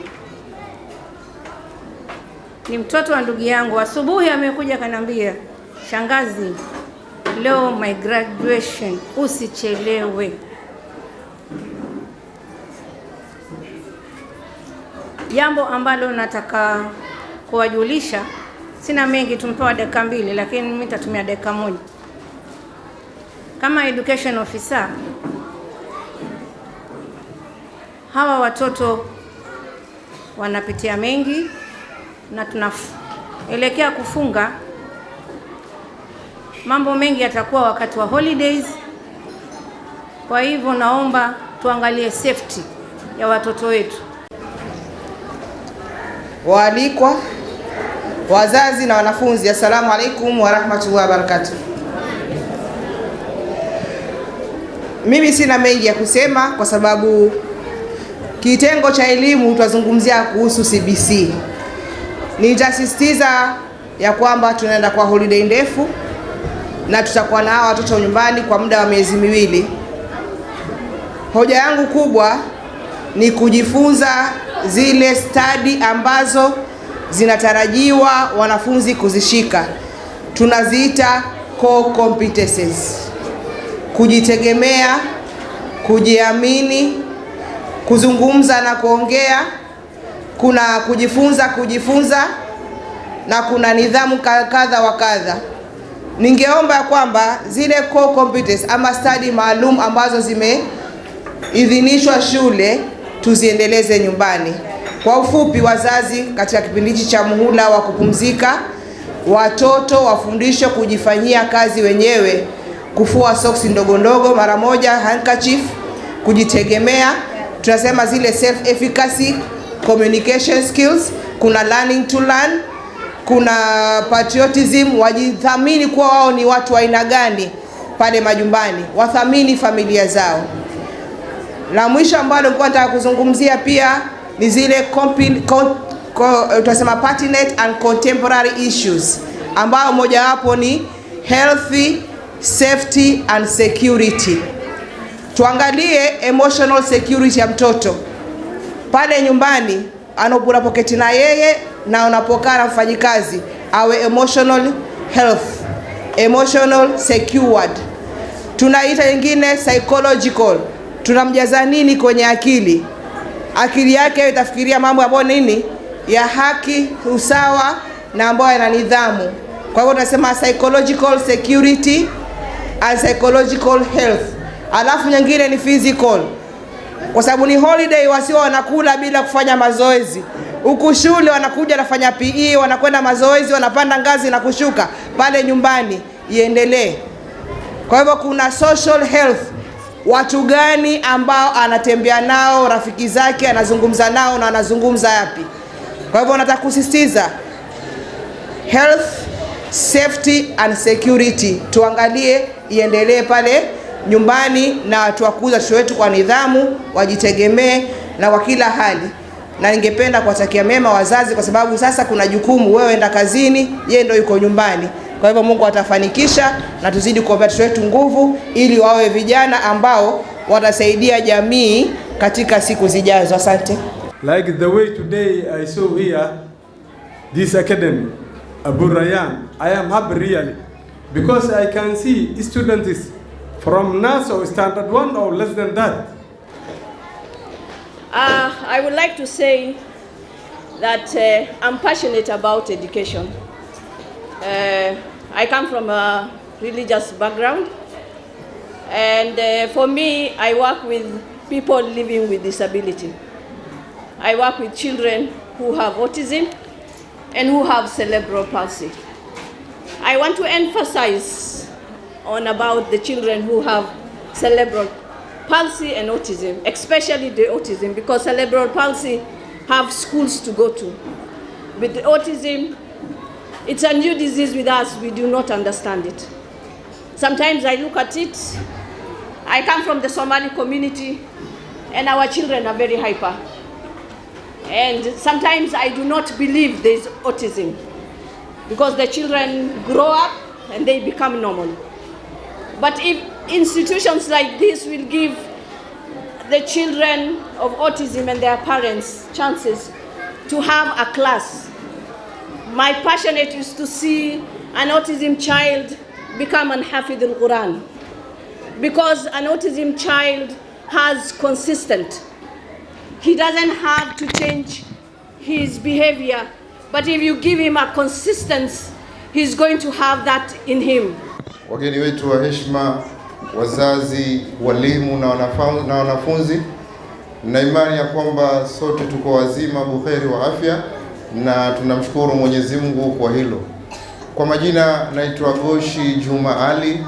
ni mtoto wa ndugu yangu. Asubuhi amekuja kanambia, shangazi, leo my graduation, usichelewe. Jambo ambalo nataka kuwajulisha, sina mengi, tumpewa dakika 2, lakini mimi nitatumia dakika 1. Kama education officer, hawa watoto wanapitia mengi na tunaelekea kufunga. Mambo mengi yatakuwa wakati wa holidays. Kwa hivyo naomba tuangalie safety ya watoto wetu. Waalikwa, wazazi na wanafunzi, assalamu alaikum wa rahmatullahi wa barakatuh. Mimi sina mengi ya kusema kwa sababu kitengo cha elimu tutazungumzia kuhusu CBC. Nitasisitiza ya kwamba tunaenda kwa holiday ndefu na tutakuwa na hawa watoto nyumbani kwa muda wa miezi 2. Hoja yangu kubwa ni kujifunza zile study ambazo zinatarajiwa wanafunzi kuzishika. Tunaziita core competencies: kujitegemea, kujiamini, kuzungumza na kuongea, kuna kujifunza na kuna nidhamu kadha wa kadha. Ningeomba kwamba zile core competence ama study maalum ambazo zimeidhinishwa shule tuziendeleze nyumbani. Kwa ufupi, wazazi, katika kipindi hichi cha muhula wa kupumzika, watoto wafundishwe kujifanyia kazi wenyewe, kufua soksi ndogo ndogo mara moja, handkerchief, kujitegemea. Tunasema zile self efficacy, communication skills, kuna learning to learn, kuna patriotism, wajithamini kuwa wao ni watu wa aina gani pale majumbani, wathamini familia zao. La mwisho ambalo nilikuwa nataka kuzungumzia pia ni zile tunasema pertinent and contemporary issues, ambao moja wapo ni healthy, safety and security. Tuangalie emotional security ya mtoto pale nyumbani, unapoketi na yeye na unapokaa na mfanyikazi, awe emotional health, emotional secured. Tunaita nyingine psychological. Tunamjaza nini kwenye akili? Akili yake itafikiria mambo ambayo nini ya haki, usawa na ambayo yana nidhamu. Kwa hivyo tunasema psychological security and psychological health. Alafu nyingine ni physical, kwa sababu ni holiday, wasio wanakula bila kufanya mazoezi. Huku shule wanakuja nafanya PE, wanakwenda mazoezi, wanapanda ngazi na kushuka. Pale nyumbani iendelee. Kwa hivyo kuna social health, watu gani ambao anatembea nao, rafiki zake anazungumza nao na anazungumza yapi. Kwa hivyo nataka kusisitiza health, safety and security, tuangalie iendelee pale nyumbani, na tuwakuza watoto wetu kwa nidhamu, wajitegemee na kwa kila hali. Na ningependa kuwatakia mema wazazi, kwa sababu sasa kuna jukumu, wewe enda kazini, yeye ndio yuko nyumbani. Kwa hivyo Mungu atafanikisha, na tuzidi kuwapa watoto wetu nguvu ili wawe vijana ambao watasaidia jamii katika siku zijazo. Asante. Like the way today I saw here this academy, Abu Rayyan, I am happy really, because I can see students from nursery standard 1 or less than that. I would like to say that I'm passionate about education. I come from a religious background, and for me, I work with people living with disability. I work with children who have autism and who have cerebral palsy. I want to emphasize about the children who have cerebral palsy and autism, especially the autism, because cerebral palsy have schools to go to. With the autism, it's a new disease with us, we do not understand it. Sometimes I look at it, I come from the Somali community, and our children are very hyper. And sometimes I do not believe there's autism, because the children grow up and they become normal. But if institutions like this will give the children of autism and their parents chances to have a class my passion is to see an autism child become an Hafidh al-Quran, because an autism child has consistent. He doesn't have to change his behavior, but if you give him a consistency, he's going to have that in him. Wageni wetu wa heshima, wazazi, walimu na wanafunzi, na imani ya kwamba sote tuko wazima buheri wa afya na tunamshukuru Mwenyezi Mungu kwa hilo. Kwa majina naitwa Goshi Juma Ali.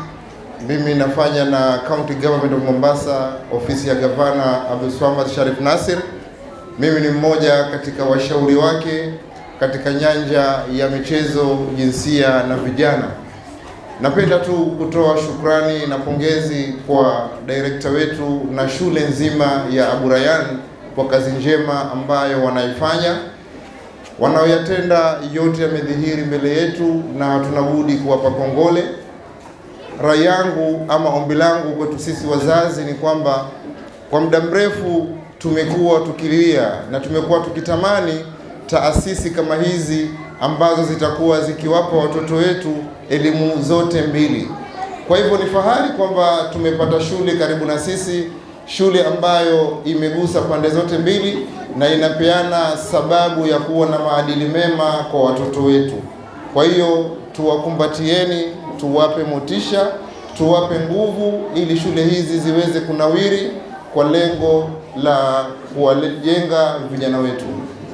Mimi nafanya na County Government of Mombasa, ofisi ya Gavana Abdulswamad Sharif Nasir. Mimi ni mmoja katika washauri wake katika nyanja ya michezo, jinsia na vijana. Napenda tu kutoa shukrani na pongezi kwa director wetu na shule nzima ya Abu Rayyan kwa kazi njema ambayo wanaifanya. Wanaoyatenda yote yamedhihiri mbele yetu na tunabudi kuwapa kongole. Rai yangu ama ombi langu kwetu sisi wazazi ni kwamba kwa muda mrefu tumekuwa tukilia na tumekuwa tukitamani taasisi kama hizi ambazo zitakuwa zikiwapa watoto wetu elimu zote mbili. Kwa hivyo ni fahari kwamba tumepata shule karibu na sisi, shule ambayo imegusa pande zote mbili na inapeana sababu ya kuwa na maadili mema kwa watoto wetu. Kwa hiyo tuwakumbatieni, tuwape motisha, tuwape nguvu ili shule hizi ziweze kunawiri kwa lengo la kuwajenga vijana wetu.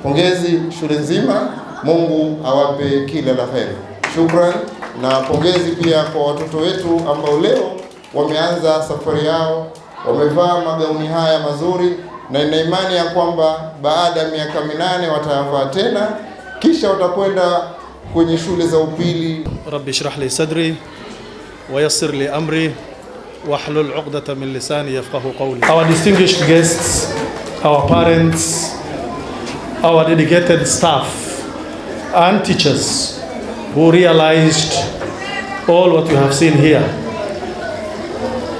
Pongezi shule nzima, Mungu awape kila la heri. Shukran, na pongezi pia kwa watoto wetu ambao leo wameanza safari yao, wamevaa magauni haya mazuri, na ina imani ya kwamba baada ya miaka 8 watayavaa tena, kisha watakwenda kwenye shule za upili. Rabbi shrah li sadri wa yassir li amri wahlul 'uqdatan min lisani yafqahu qawli. Our distinguished guests, our parents, our dedicated staff and teachers who realized all what you have seen here.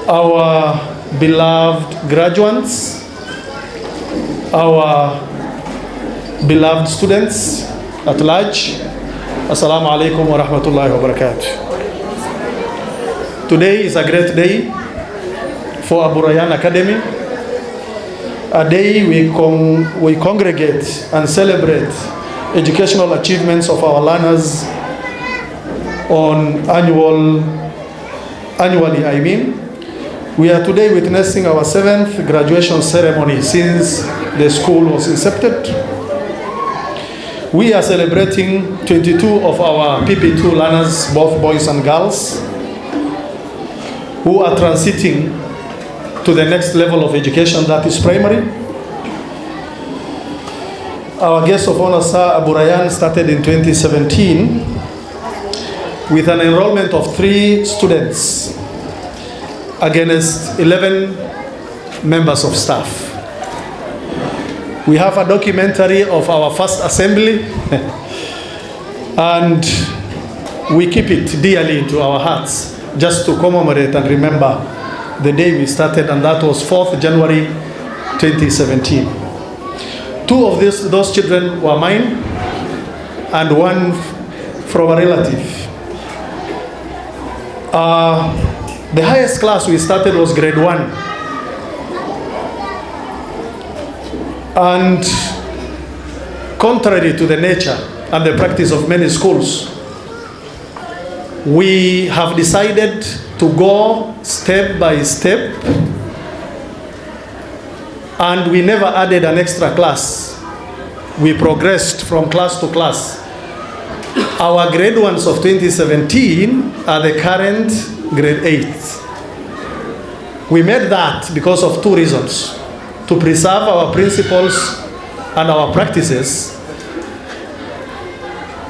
Our beloved graduates, our beloved students at large, Assalamu alaikum wa rahmatullahi wa barakatuh. Today is a great day for Abu Rayyan Academy, a day we congregate and celebrate educational achievements of our learners annually. We are today witnessing our 7th graduation ceremony since the school was incepted. We are celebrating 22 of our PP2 learners, both boys and girls, who are transiting to the next level of education, that is primary. Our guest of honor, Sir Abu Rayyan, started in 2017 with an enrollment of 3 students against 11 members of staff. We have a documentary of our first assembly and we keep it dearly into our hearts just to commemorate and remember the day we started, and that was 4th January 2017. 2 of those children were mine and 1 from a relative. The highest class we started was grade 1. And contrary to the nature and the practice of many schools, we have decided to go step by step, and we never added an extra class. We progressed from class to class. Our grade 1s of 2017 are the current grade 8s. We made that because of 2 reasons: to preserve our principles and our practices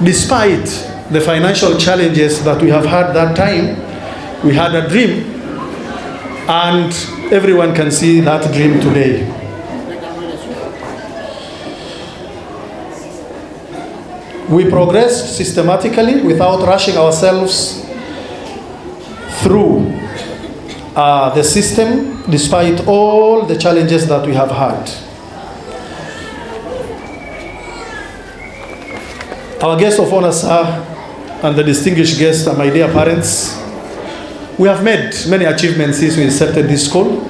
despite the financial challenges that we have had that time. We had a dream, and everyone can see that dream today. We progressed systematically without rushing ourselves through the system, despite all the challenges that we have had. our guest of honor, sir, and the distinguished guests and my dear parents, we have made many achievements since we started this school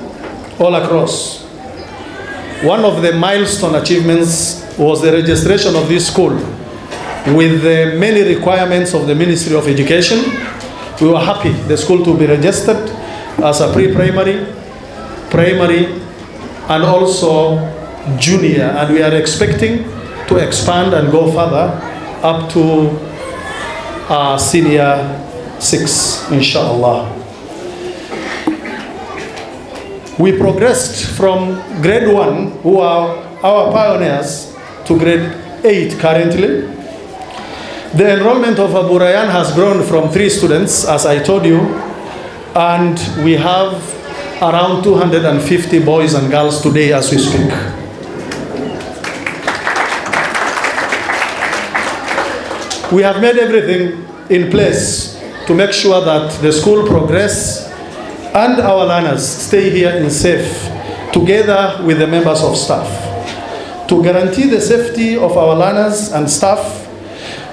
all across. One of the milestone achievements was the registration of this school with the many requirements of the Ministry of Education. We were happy the school to be registered as a pre-primary, primary, and also junior, and we are expecting to expand and go further up to senior 6, inshallah. We progressed from grade 1, who are our pioneers, to grade 8 currently. The enrollment of Abu Rayyan has grown from 3 students, as I told you, and we have around 250 boys and girls today as we speak. We have made everything in place to make sure that the school progress and our learners stay here in safe, together with the members of staff. To guarantee the safety of our learners and staff,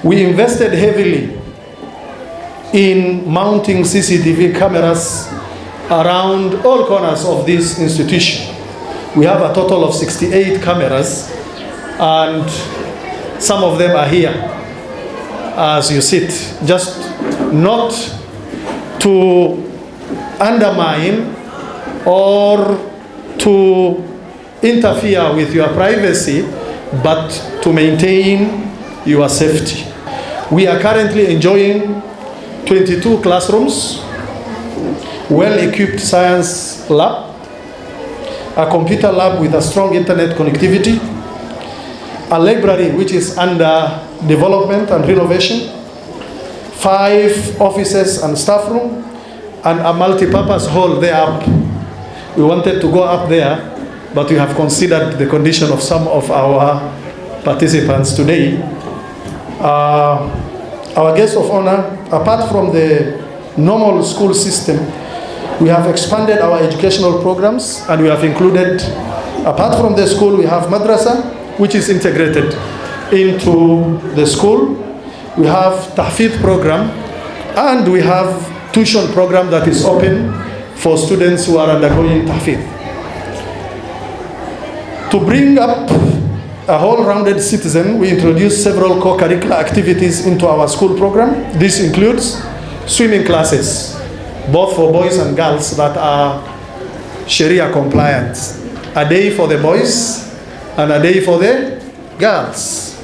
we invested heavily in mounting CCTV cameras around all corners of this institution. We have a total of 68 cameras, and some of them are here as you sit, just not to undermine or to interfere with your privacy, but to maintain your safety. We are currently enjoying 22 classrooms, well-equipped science lab, a computer lab with a strong internet connectivity, a library which is under development and renovation, 5 offices and staff room, and a multi-purpose hall there up. We wanted to go up there, but we have considered the condition of some of our participants today. Our guest of honor, apart from the normal school system, we have expanded our educational programs, and we have included, apart from the school, we have madrasa, which is integrated into the school. We have tahfidh program, and we have tuition program that is open for students who are undergoing tahfidh. To bring up a whole-rounded citizen, we introduced several co-curricular activities into our school program. This includes swimming classes, both for boys and girls, that are Sharia compliant. A day for the boys and a day for the girls.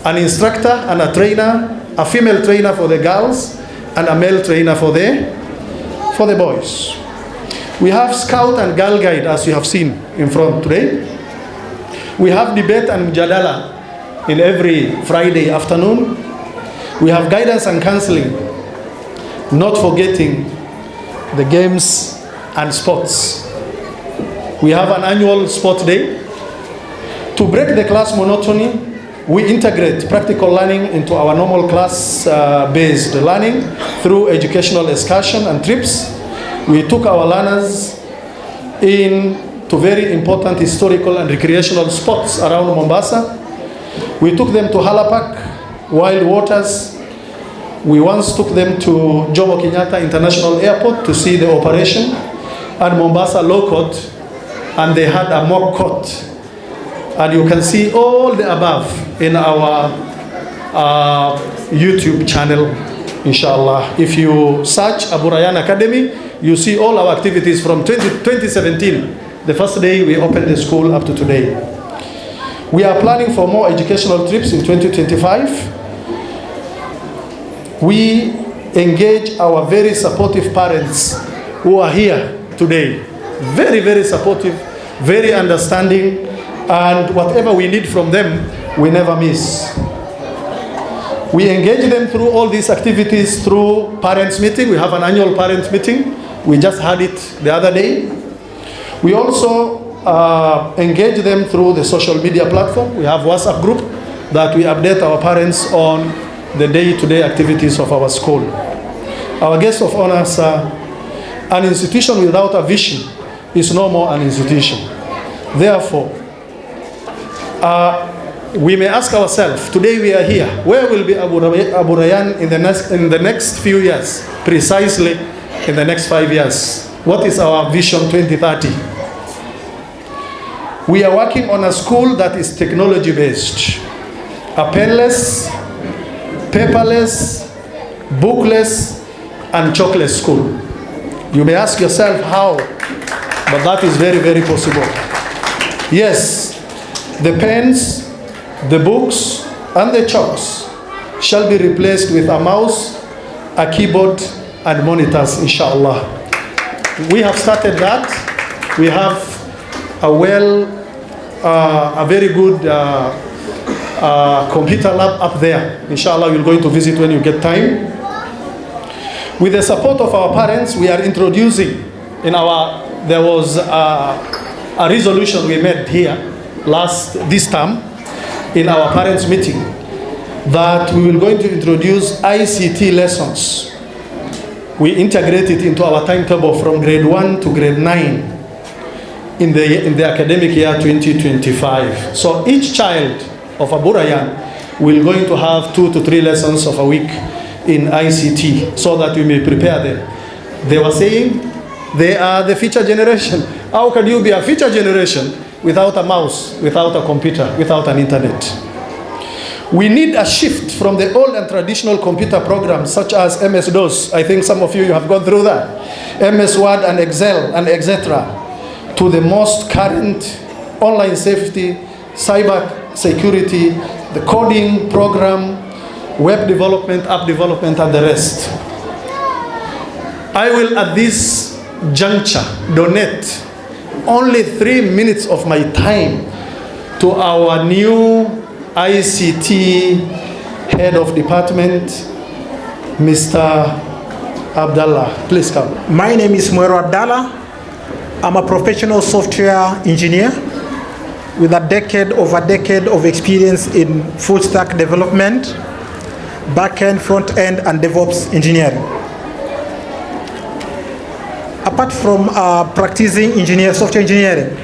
An instructor and a trainer, a female trainer for the girls and a male trainer for the boys. We have scout and girl guide, as you have seen in front today. We have debate and mujadala in every Friday afternoon. We have guidance and counseling, not forgetting the games and sports. We have an annual sport day. To break the class monotony, we integrate practical learning into our normal class-based learning through educational excursion and trips. We took our learners to very important historical and recreational spots around Mombasa. We took them to Halapak, Wild Waters. We once took them to Jomo Kenyatta International Airport to see the operation, and Mombasa Low Court, and they had a mock court. And you can see all the above in our YouTube channel, inshallah. If you search Abu Rayyan Academy, you see all our activities from 2017, the first day we opened the school, up to today. We are planning for more educational trips in 2025. We engage our very supportive parents who are here today. Very, very supportive, very understanding, and whatever we need from them, we never miss. We engage them through all these activities through parents' meeting. We have an annual parents' meeting. We just had it the other day. We also engage them through the social media platform. We have WhatsApp group that we update our parents on the day-to-day activities of our school. Our guest of honor, sir, an institution without a vision is no more an institution. Therefore, we may ask ourselves, today we are here, where will be Abu Rayyan in the next few years? Precisely in the next 5 years. What is our vision 2030? We are working on a school that is technology based, a penless, paperless, bookless, and chalkless school. You may ask yourself how, but that is very, very possible. Yes, the pens, the books, and the chalks shall be replaced with a mouse, a keyboard, and monitors, inshallah. We have started that. We have a very good computer lab up there. Inshallah, you're going to visit when you get time. With the support of our parents, we are introducing there was a resolution we made here this term in our parents meeting that we will going to introduce ICT lessons. We integrate it into our timetable from grade 1 to grade 9 in the academic year 2025. So each child of Abu Rayyan will going to have 2 to 3 lessons of a week in ICT so that we may prepare them. They were saying they are the future generation. How can you be a future generation without a mouse, without a computer, without an internet? We need a shift from the old and traditional computer programs such as MS-DOS. I think some of you have gone through that. MS Word and Excel and etc. to the most current online safety, cyber security, the coding program, web development, app development, and the rest. I will at this juncture donate only 3 minutes of my time to our new ICT head of department, Mr. Abdallah. Please come. My name is Mwero Abdallah. I'm a professional software engineer with a decade of experience in full stack development, back-end, front-end, and DevOps engineering. Apart from practicing software engineering,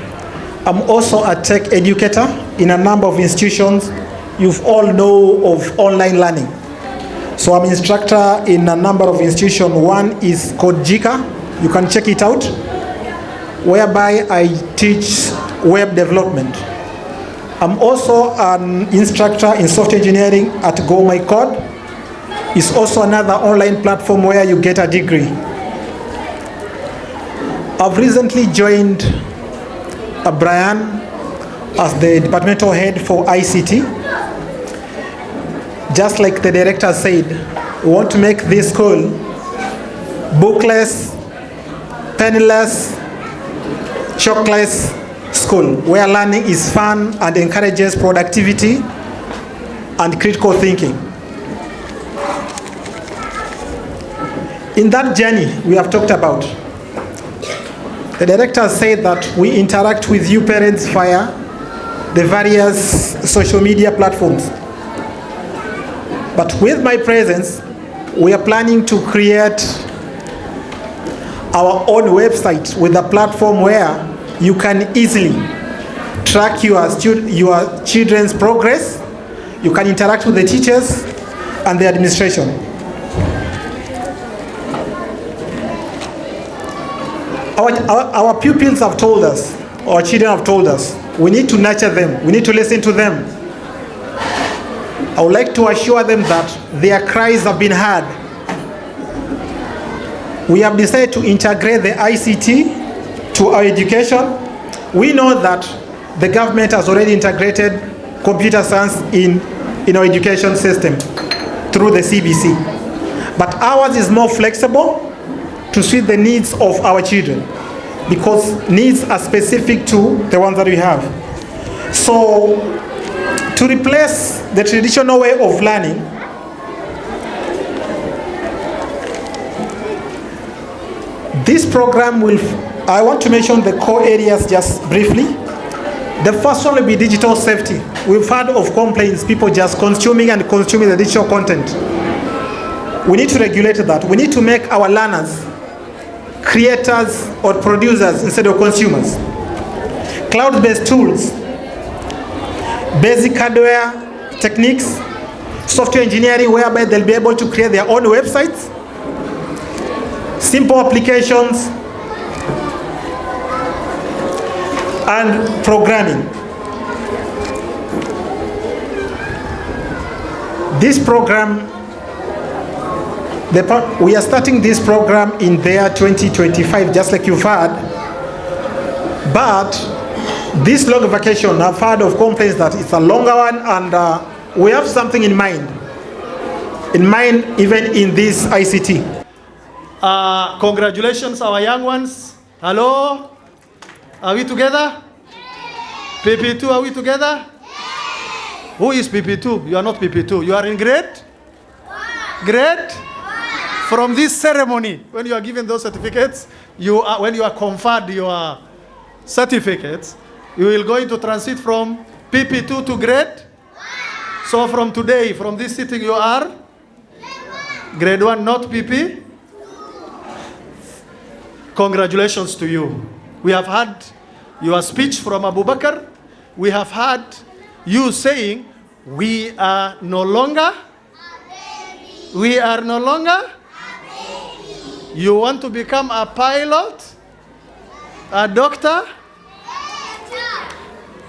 I'm also a tech educator in a number of institutions. You all know of online learning. So I'm an instructor in a number of institutions. One is called JICA. You can check it out, whereby I teach web development. I'm also an instructor in software engineering at Go My Code. It's also another online platform where you get a degree. I've recently joined Rayyan as the departmental head for ICT. Just like the director said, we want to make this school bookless, penniless, chalkless school where learning is fun and encourages productivity and critical thinking. In that journey we have talked about, the director said that we interact with you parents via the various social media platforms. But with my presence, we are planning to create our own website with a platform where you can easily track your children's progress. You can interact with the teachers and the administration. Our pupils have told us, our children have told us, we need to nurture them, we need to listen to them. I would like to assure them that their cries have been heard. We have decided to integrate the ICT to our education. We know that the government has already integrated computer science in our education system through the CBC. But ours is more flexible to suit the needs of our children, because needs are specific to the ones that we have. So to replace the traditional way of learning, this program I want to mention the core areas just briefly. The first one will be digital safety. We've heard of complaints, people just consuming the digital content. We need to regulate that. We need to make our learners creators or producers instead of consumers. Cloud-based tools. basic hardware techniques, software engineering, whereby they'll be able to create their own websites, simple applications, and programming. This program, we are starting this program in the year 2025, just like you've heard. But this long vacation, I've heard of complaints that it's a longer one, and we have something in mind. Even in this ICT. Congratulations, our young ones. Hello? Are we together? PP2, are we together? Who is PP2? You are not PP2. You are in grade? Grade? From this ceremony, when you are given those certificates, when you are conferred your certificates, you will going to transit from PP2 to grade. So from today, from this sitting, you are grade 1, not PP. Congratulations to you. We have had your speech from Abu Bakr. We have had you saying, we are no longer. We are no longer. You want to become a pilot, a doctor.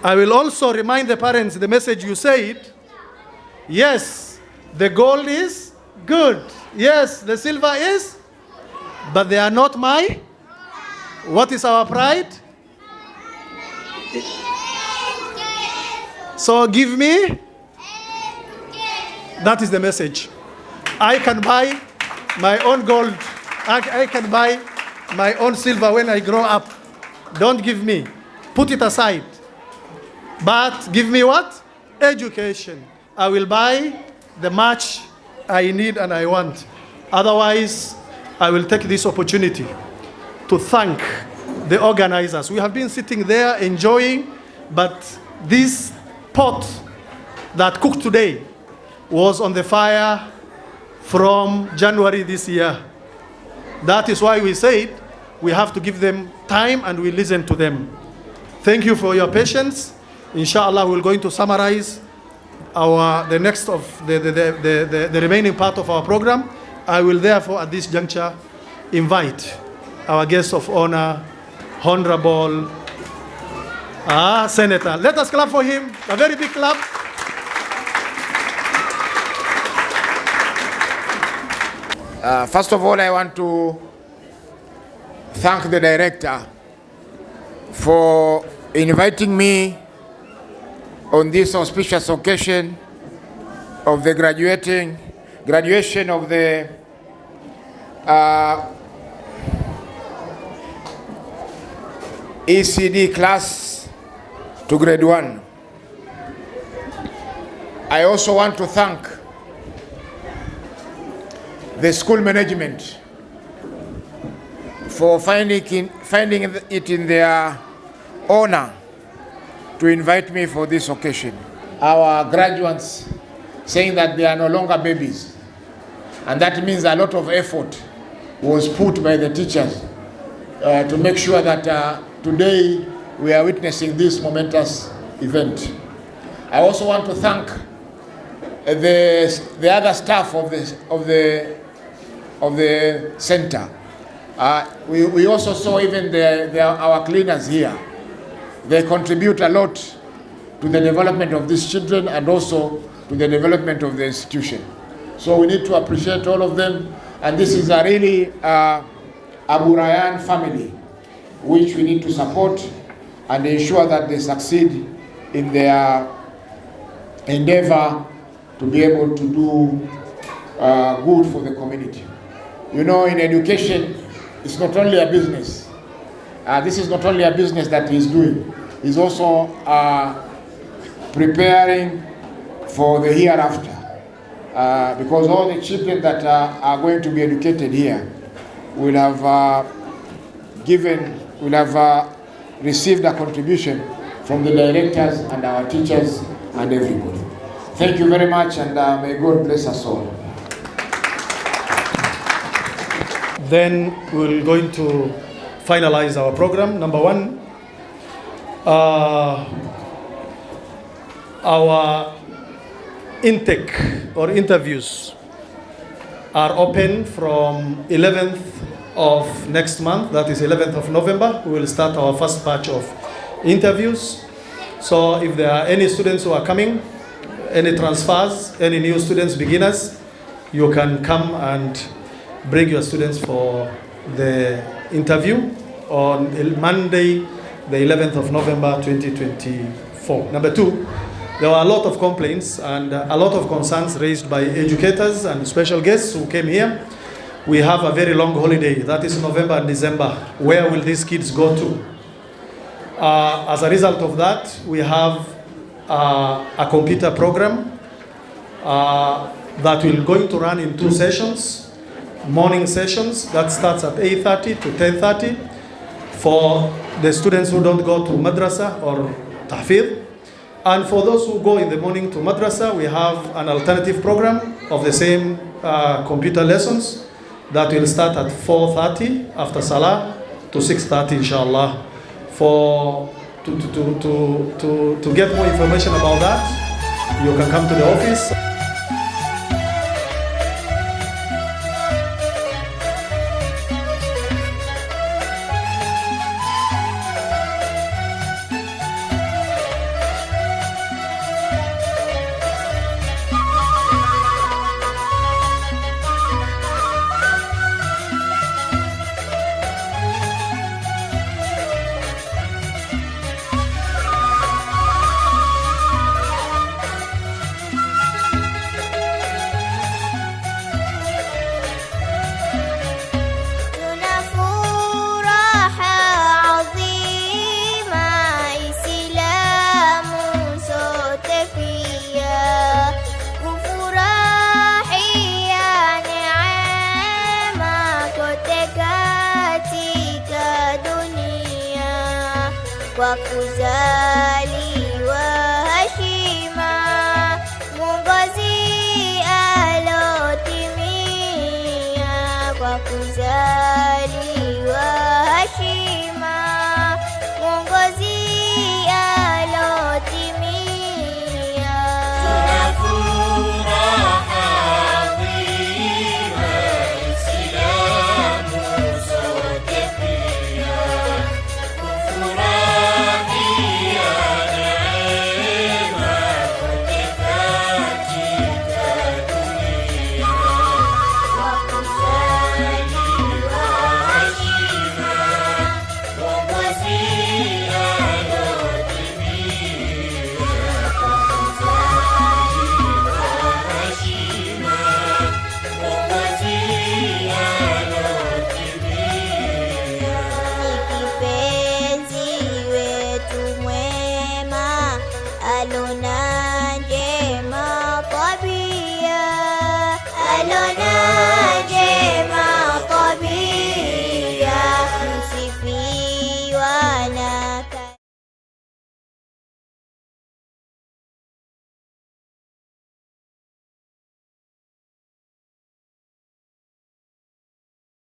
I will also remind the parents the message you said. Yes, the gold is good. Yes, the silver is, but they are not my. What is our pride? So give me. That is the message. I can buy my own gold. I can buy my own silver when I grow up. Don't give me. Put it aside. But give me what? Education. I will buy the much I need and I want. Otherwise, I will take this opportunity to thank the organizers. We have been sitting there enjoying, but this pot that cooked today was on the fire from January this year. That is why we said we have to give them time and we listen to them. Thank you for your patience. Inshallah, we're going to summarize the next of the remaining part of our program. I will therefore at this juncture invite our guest of honor, Honorable Senator. Let us clap for him. A very big clap. First of all, I want to thank the director for inviting me on this auspicious occasion of the graduation of the ECD class to grade 1. I also want to thank the school management for finding it in their honor to invite me for this occasion. Our graduates saying that they are no longer babies, and that means a lot of effort was put by the teachers to make sure that today we are witnessing this momentous event. I also want to thank the other staff of the center. We also saw even our cleaners here. They contribute a lot to the development of these children and also to the development of the institution. So we need to appreciate all of them, and this is a really Abu Rayyan family which we need to support and ensure that they succeed in their endeavor to be able to do good for the community. You know, in education, it's not only a business. This is not only a business that he's doing. He's also preparing for the hereafter. Because all the children that are going to be educated here will have received a contribution from the directors and our teachers and everybody. Thank you very much, and may God bless us all. Then we're going to finalize our program. Number one, Our intake or interviews are open from 11th of next month, that is 11th of November. We will start our first batch of interviews. So if there are any students who are coming, any transfers, any new students, beginners, you can come and bring your students for the interview on Monday, the 11th of November 2024. Number two, there were a lot of complaints and a lot of concerns raised by educators and special guests who came here. We have a very long holiday, that is November and December. Where will these kids go to? As a result of that, we have a computer program that will going to run in 2 sessions, morning sessions that starts at 8:30 to 10:30 for the students who don't go to madrasa or tahfidh. And for those who go in the morning to madrasa, we have an alternative program of the same computer lessons that will start at 4:30 after Salah to 6:30 inshallah. To get more information about that, you can come to the office. Wakuzai